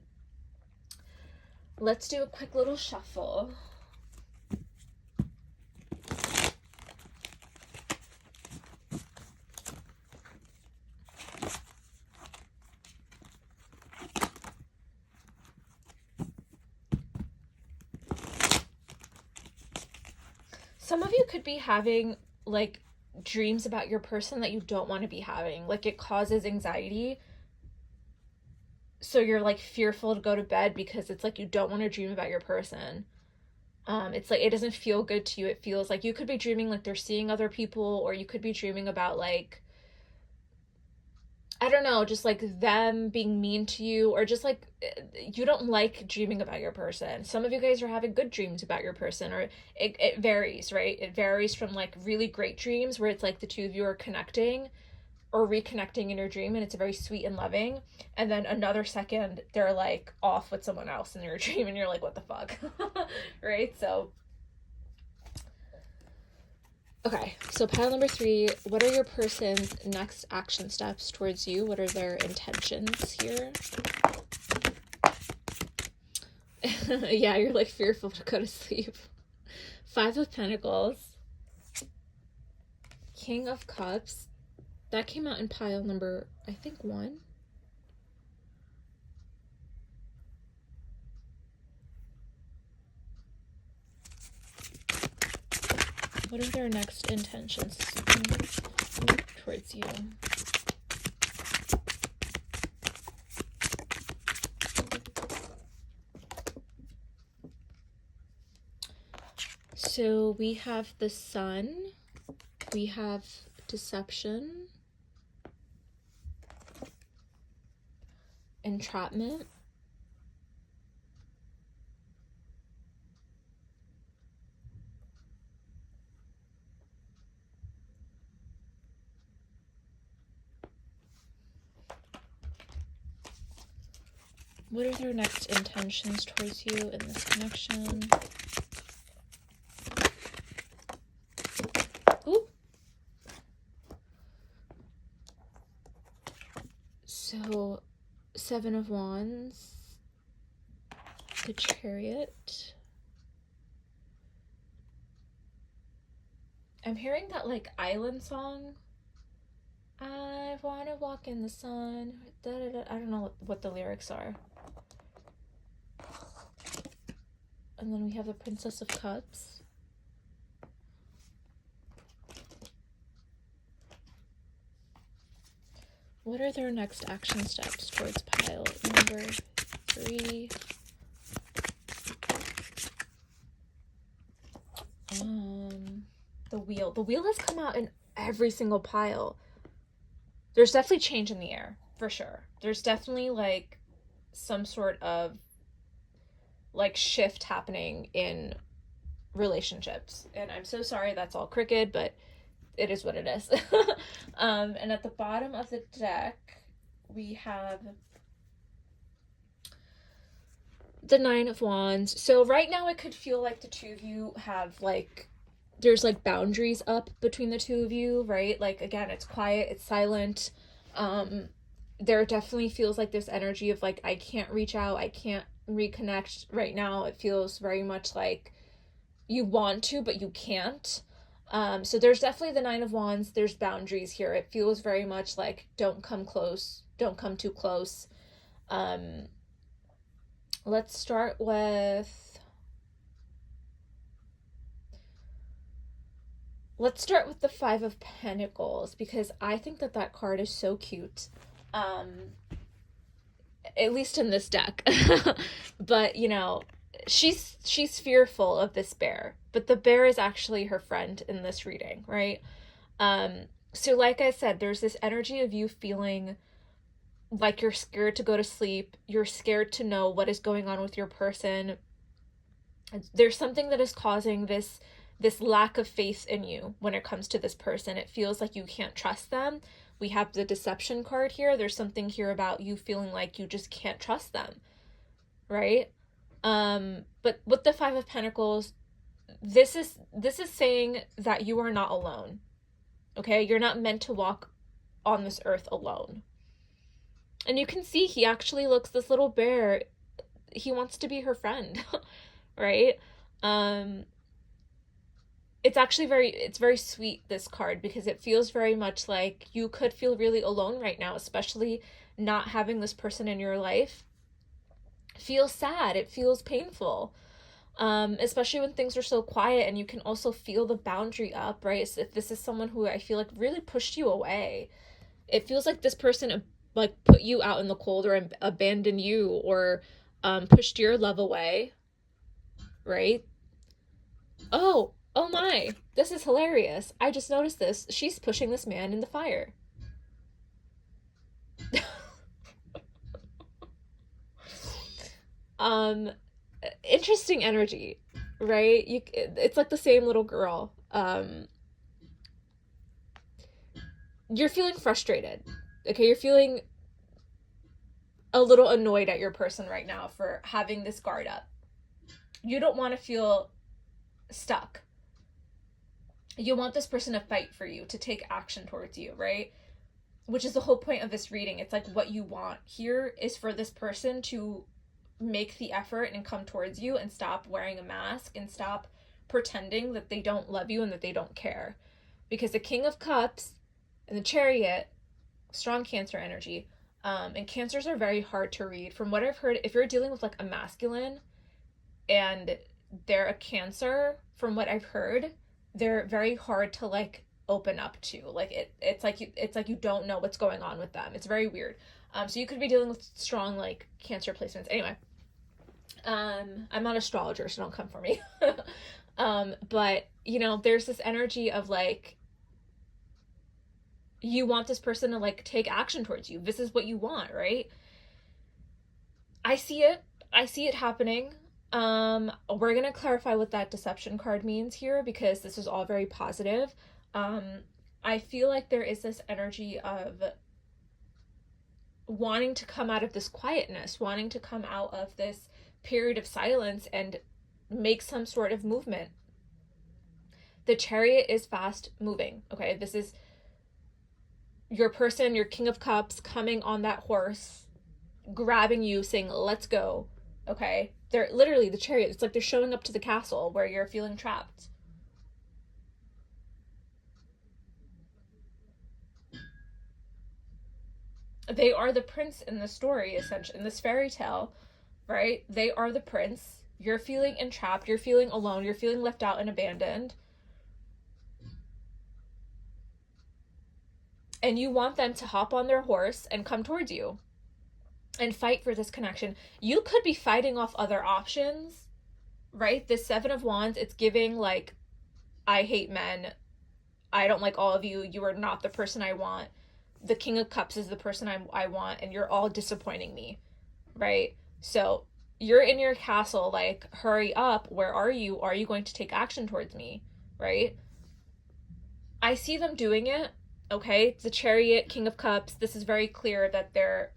let's do a quick little shuffle. Some of you could be having like dreams about your person that you don't want to be having. Like it causes anxiety. So you're like fearful to go to bed because it's like you don't want to dream about your person. It's like it doesn't feel good to you. It feels like you could be dreaming like they're seeing other people, or you could be dreaming about like, I don't know, just like them being mean to you, or just like you don't like dreaming about your person. Some of you guys are having good dreams about your person, or it varies, right? It varies from like really great dreams where it's like the two of you are connecting or reconnecting in your dream and it's very sweet and loving, and then another second they're like off with someone else in your dream and you're like, what the fuck? Right? So okay, so pile number 3, what are your person's next action steps towards you? What are their intentions here? Yeah, you're like fearful to go to sleep. 5 of Pentacles. King of Cups. That came out in pile number, I think, 1. What are their next intentions towards you? So we have the Sun, we have deception, entrapment, what are their next intentions towards you in this connection? Ooh. So 7 of Wands, the Chariot. I'm hearing that like island song. I wanna walk in the sun. Da, da, da. I don't know what the lyrics are. And then we have the Princess of Cups. What are their next action steps towards pile number 3? The wheel. The wheel has come out in every single pile. There's definitely change in the air, for sure. There's definitely like some sort of like shift happening in relationships. And I'm so sorry that's all crooked, but it is what it is. And at the bottom of the deck, we have the 9 of Wands. So right now it could feel like the two of you have like, there's like boundaries up between the two of you, right? Like, again, it's quiet, it's silent. There definitely feels like this energy of like, I can't reach out, I can't reconnect right now. It feels very much like you want to, but you can't. So there's definitely the 9 of Wands. There's boundaries here. It feels very much like, don't come close, don't come too close. Let's start with the 5 of Pentacles, because I think that card is so cute. At least in this deck. But, you know, she's fearful of this bear, but the bear is actually her friend in this reading, right? So like I said, there's this energy of you feeling like you're scared to go to sleep. You're scared to know what is going on with your person. There's something that is causing this lack of faith in you when it comes to this person. It feels like you can't trust them. We have the deception card here. There's something here about you feeling like you just can't trust them, right? But with the 5 of Pentacles, this is saying that you are not alone. Okay? You're not meant to walk on this earth alone. And you can see he actually looks, this little bear, he wants to be her friend, right? It's actually very sweet, this card, because it feels very much like you could feel really alone right now, especially not having this person in your life. It feels sad. It feels painful. Especially when things are so quiet, and you can also feel the boundary up, right? So if this is someone who I feel like really pushed you away, it feels like this person like put you out in the cold, or abandoned you, or pushed your love away, right? Oh my, this is hilarious. I just noticed this. She's pushing this man in the fire. Interesting energy, right? It's like the same little girl. You're feeling frustrated. Okay, you're feeling a little annoyed at your person right now for having this guard up. You don't want to feel stuck. You want this person to fight for you, to take action towards you, right? Which is the whole point of this reading. It's like, what you want here is for this person to make the effort and come towards you, and stop wearing a mask, and stop pretending that they don't love you and that they don't care. Because the King of Cups and the Chariot, strong Cancer energy, and Cancers are very hard to read. From what I've heard, if you're dealing with like a masculine and they're a Cancer, from what I've heard, they're very hard to like open up to. Like it's like you don't know what's going on with them. It's very weird. So you could be dealing with strong like Cancer placements. Anyway, I'm not an astrologer, so don't come for me. But you know, there's this energy of like, you want this person to like take action towards you. This is what you want, right? I see it happening. We're gonna clarify what that deception card means here, because this is all very positive. I feel like there is this energy of wanting to come out of this quietness, wanting to come out of this period of silence and make some sort of movement. The Chariot is fast moving, okay? This is your person, your King of Cups, coming on that horse, grabbing you, saying, let's go, okay? They're literally the Chariot. It's like they're showing up to the castle where you're feeling trapped. They are the prince in the story, essentially, in this fairy tale, right? They are the prince. You're feeling entrapped. You're feeling alone. You're feeling left out and abandoned. and you want them to hop on their horse and come towards you and fight for this connection. You could be fighting off other options, right? This Seven of Wands, it's giving like, I hate men. I don't like all of you. You are not the person I want. The King of Cups is the person I want, and you're all disappointing me, right? So you're in your castle, like, hurry up. Where are you? Are you going to take action towards me, right? I see them doing it, okay? The Chariot, King of Cups, this is very clear that they're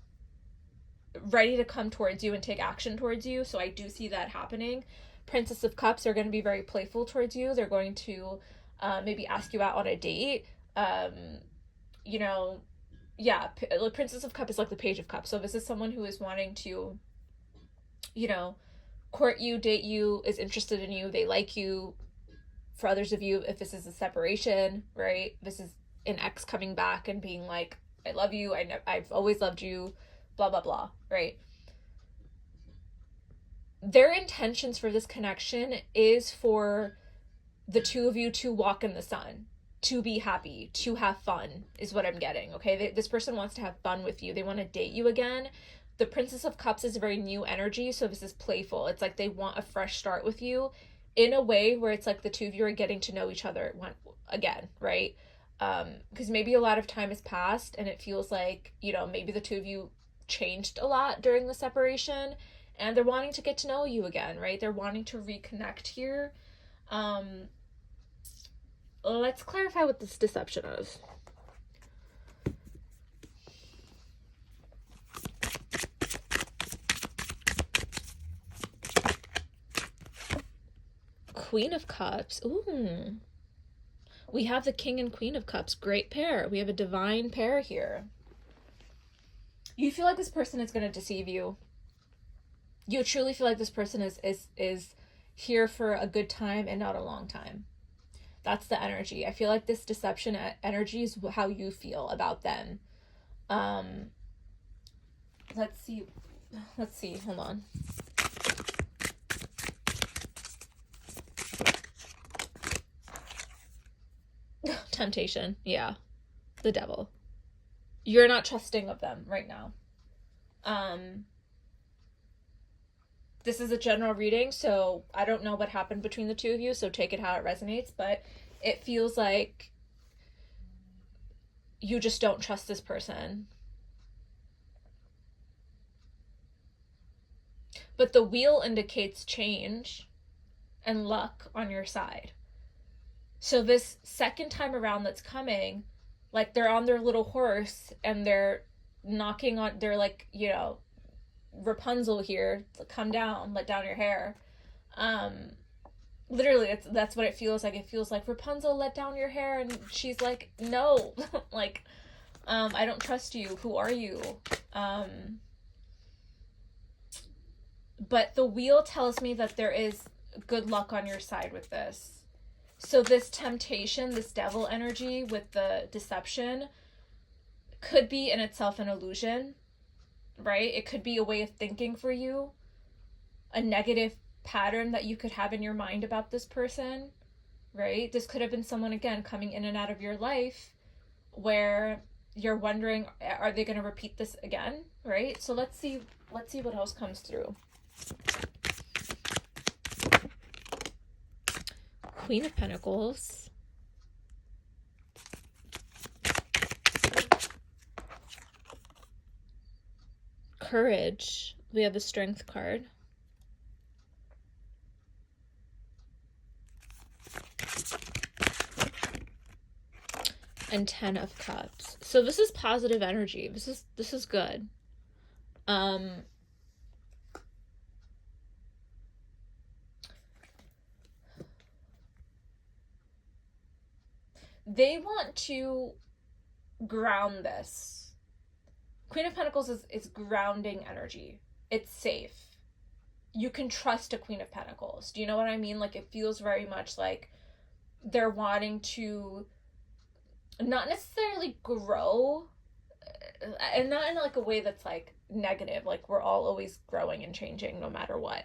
ready to come towards you and take action towards you, so I do see that happening. Princess of Cups are going to be very playful towards you. They're going to maybe ask you out on a date. You know, yeah, Princess of Cups is like the Page of Cups. So this is someone who is wanting to, you know, court you, date you, is interested in you, they like you. For others of you, if this is a separation, right? This is an ex coming back and being like, I love you, I've always loved you, blah, blah, blah, right? Their intentions for this connection is for the two of you to walk in the sun, to be happy, to have fun, is what I'm getting, okay? This person wants to have fun with you. They want to date you again. The Princess of Cups is a very new energy, so this is playful. It's like they want a fresh start with you in a way where it's like the two of you are getting to know each other again, right? Because maybe a lot of time has passed and it feels like, you know, maybe the two of you changed a lot during the separation, and they're wanting to get to know you again, right? They're wanting to reconnect here. Let's clarify what this deception is. Queen of Cups. Ooh. We have the King and Queen of Cups. Great pair. We have a divine pair here. You feel like this person is going to deceive you. You truly feel like this person is here for a good time and not a long time. That's the energy. I feel like this deception energy is how you feel about them. Let's see. Hold on. Temptation. Yeah. The devil. You're not trusting of them right now. This is a general reading, so I don't know what happened between the two of you, so take it how it resonates, but it feels like you just don't trust this person. But the wheel indicates change and luck on your side. So this second time around that's coming, like they're on their little horse and they're knocking on, they're like, you know, Rapunzel here, come down, let down your hair. Literally, that's what it feels like. It feels like, Rapunzel, let down your hair, and she's like, no, like, I don't trust you. Who are you? But the wheel tells me that there is good luck on your side with this. So this temptation, this devil energy with the deception could be in itself an illusion, right? It could be a way of thinking for you, a negative pattern that you could have in your mind about this person, right? This could have been someone, again, coming in and out of your life where you're wondering, are they going to repeat this again, right? So let's see what else comes through. Queen of Pentacles. Courage. We have the Strength card. And 10 of Cups. So this is positive energy. This is good. They want to ground this. Queen of Pentacles is grounding energy. It's safe. You can trust a Queen of Pentacles. Do you know what I mean? Like, it feels very much like they're wanting to not necessarily grow, and not in like a way that's like negative, like we're all always growing and changing no matter what.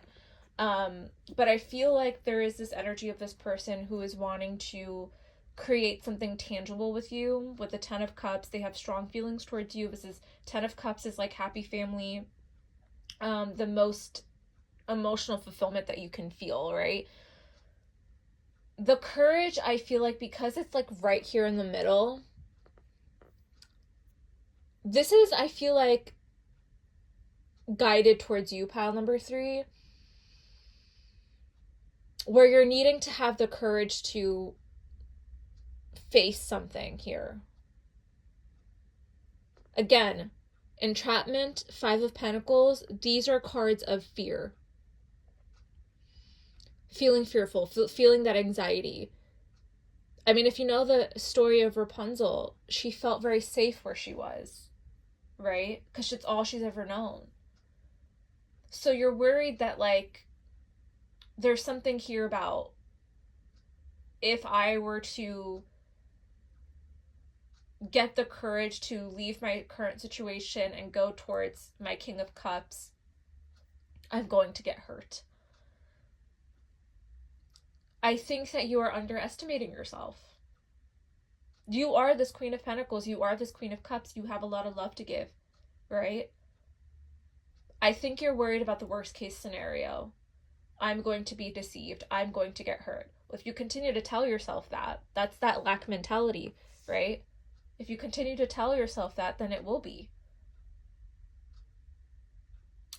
But I feel like there is this energy of this person who is wanting to create something tangible with you. With the Ten of Cups, they have strong feelings towards you. This is Ten of Cups is like happy family, the most emotional fulfillment that you can feel, right? The courage, I feel like, because it's like right here in the middle, this is, I feel like, guided towards you, pile number 3, where you're needing to have the courage to face something here. Again, entrapment, 5 of Pentacles, these are cards of fear. Feeling fearful, feeling that anxiety. I mean, if you know the story of Rapunzel, she felt very safe where she was, right? Because it's all she's ever known. So you're worried that, like, there's something here about, if I were to get the courage to leave my current situation and go towards my King of Cups, I'm going to get hurt. I think that you are underestimating yourself. You are this Queen of Pentacles. You are this Queen of Cups. You have a lot of love to give, right? I think you're worried about the worst case scenario. I'm going to be deceived. I'm going to get hurt. If you continue to tell yourself that, that's that lack mentality, right? If you continue to tell yourself that, then it will be.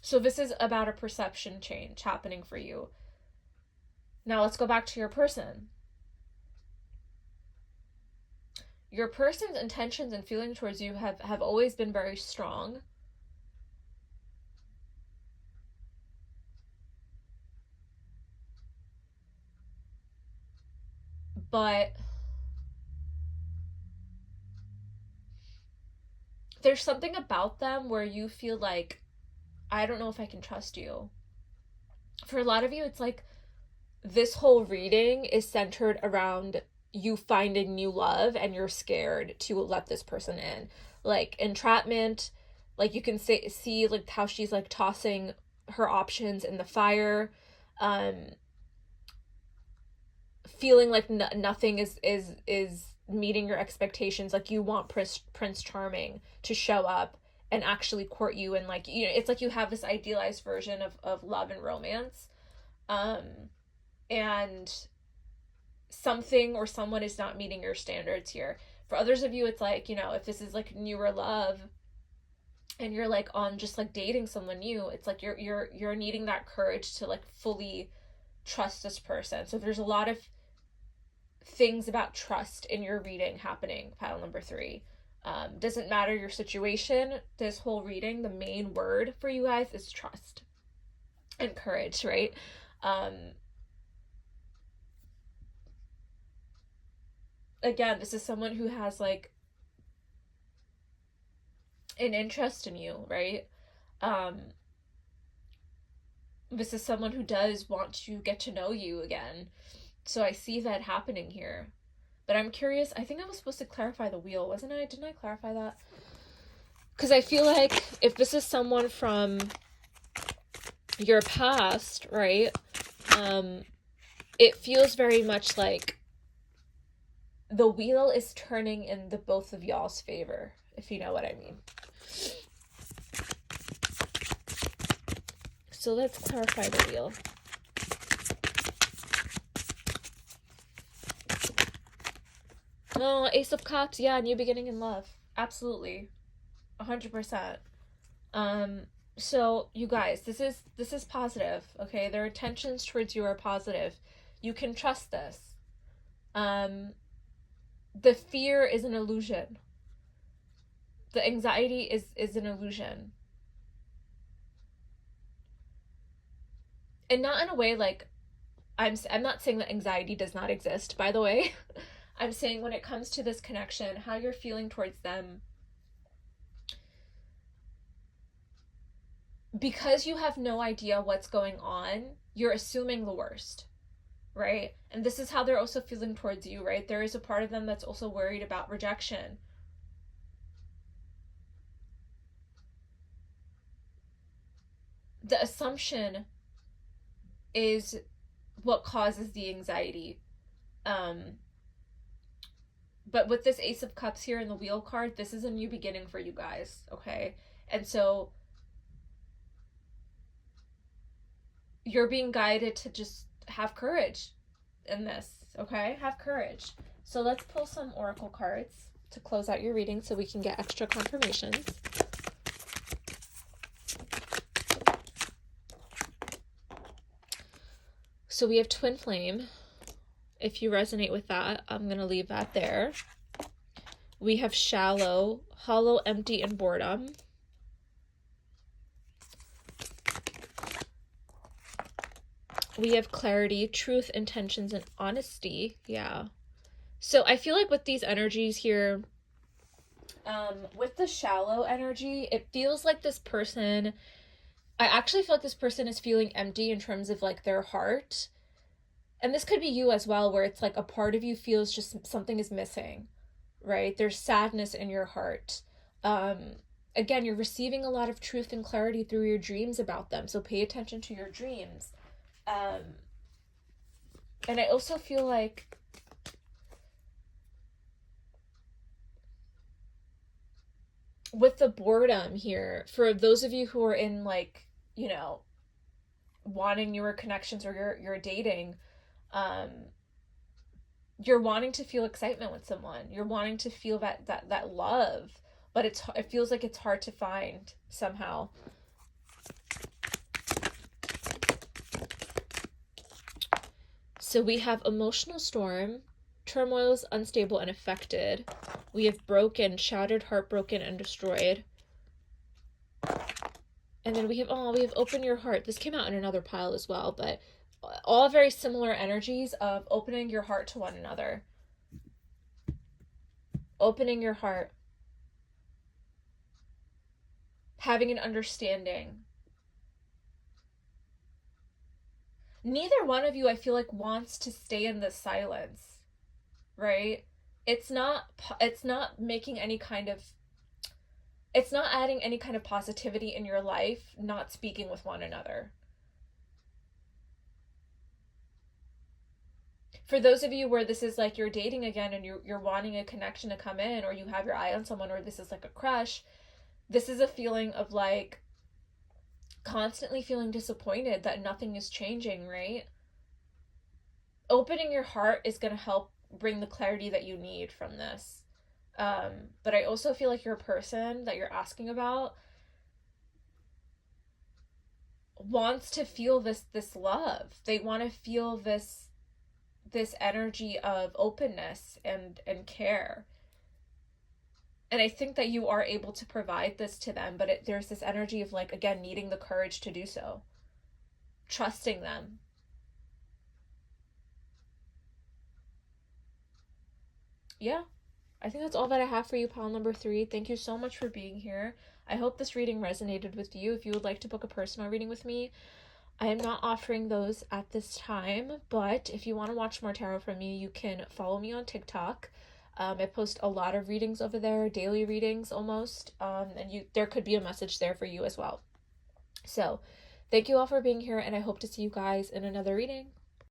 So this is about a perception change happening for you. Now let's go back to your person. Your person's intentions and feelings towards you have always been very strong. But there's something about them where you feel like, I don't know if I can trust you. For a lot of you, it's like this whole reading is centered around you finding new love and you're scared to let this person in. Like entrapment, like you can see like how she's like tossing her options in the fire, feeling like nothing is meeting your expectations. Like you want Prince Charming to show up and actually court you, and like, you know, it's like you have this idealized version of love and romance, and something or someone is not meeting your standards here. For others of you, it's like, you know, if this is like newer love and you're like on just like dating someone new, it's like you're needing that courage to like fully trust this person. So there's a lot of things about trust in your reading happening, pile number 3. Doesn't matter your situation, this whole reading, the main word for you guys is trust and courage, right? Again, this is someone who has like an interest in you, right? This is someone who does want to get to know you again. So I see that happening here. But I'm curious, I think I was supposed to clarify the wheel, wasn't I? Didn't I clarify that? Because I feel like if this is someone from your past, right? It feels very much like the wheel is turning in the both of y'all's favor, if you know what I mean. So let's clarify the wheel. Oh, Ace of Cups, yeah, new beginning in love. Absolutely. 100%. So you guys, this is positive, okay? Their intentions towards you are positive. You can trust this. The fear is an illusion. The anxiety is an illusion. And not in a way like, I'm not saying that anxiety does not exist, by the way. I'm saying when it comes to this connection, how you're feeling towards them, because you have no idea what's going on, you're assuming the worst, right? And this is how they're also feeling towards you, right? There is a part of them that's also worried about rejection. The assumption is what causes the anxiety. But with this Ace of Cups here in the Wheel card, this is a new beginning for you guys, okay? And so you're being guided to just have courage in this, okay? Have courage. So let's pull some oracle cards to close out your reading so we can get extra confirmations. So we have Twin Flame. If you resonate with that, I'm going to leave that there. We have Shallow, Hollow, Empty, and Boredom. We have Clarity, Truth, Intentions, and Honesty. Yeah. So I feel like with these energies here, with the Shallow energy, it feels like this person, I actually feel like this person is feeling empty in terms of like their heart. And this could be you as well, where it's like a part of you feels just something is missing, right? There's sadness in your heart. Again, you're receiving a lot of truth and clarity through your dreams about them. So pay attention to your dreams. And I also feel like with the boredom here, for those of you who are in like, you know, wanting newer connections or you're dating, you're wanting to feel excitement with someone. You're wanting to feel that love, but it feels like it's hard to find somehow. So we have Emotional Storm, Turmoils, Unstable, and Affected. We have Broken, Shattered, Heartbroken, and Destroyed. And then we have Open Your Heart. This came out in another pile as well, but all very similar energies of opening your heart to one another. Opening your heart. Having an understanding. Neither one of you, I feel like, wants to stay in this silence, right? It's not making any kind of, it's not adding any kind of positivity in your life, not speaking with one another. For those of you where this is like you're dating again and you're wanting a connection to come in, or you have your eye on someone, or this is like a crush, this is a feeling of like constantly feeling disappointed that nothing is changing, right? Opening your heart is going to help bring the clarity that you need from this. But I also feel like your person that you're asking about wants to feel this love. They want to feel this energy of openness and care. And I think that you are able to provide this to them, but there's this energy of like, again, needing the courage to do so. Trusting them. Yeah. I think that's all that I have for you, pile number 3. Thank you so much for being here. I hope this reading resonated with you. If you would like to book a personal reading with me, I am not offering those at this time, but if you want to watch more tarot from me, you can follow me on TikTok. I post a lot of readings over there, daily readings almost, and there could be a message there for you as well. So thank you all for being here, and I hope to see you guys in another reading.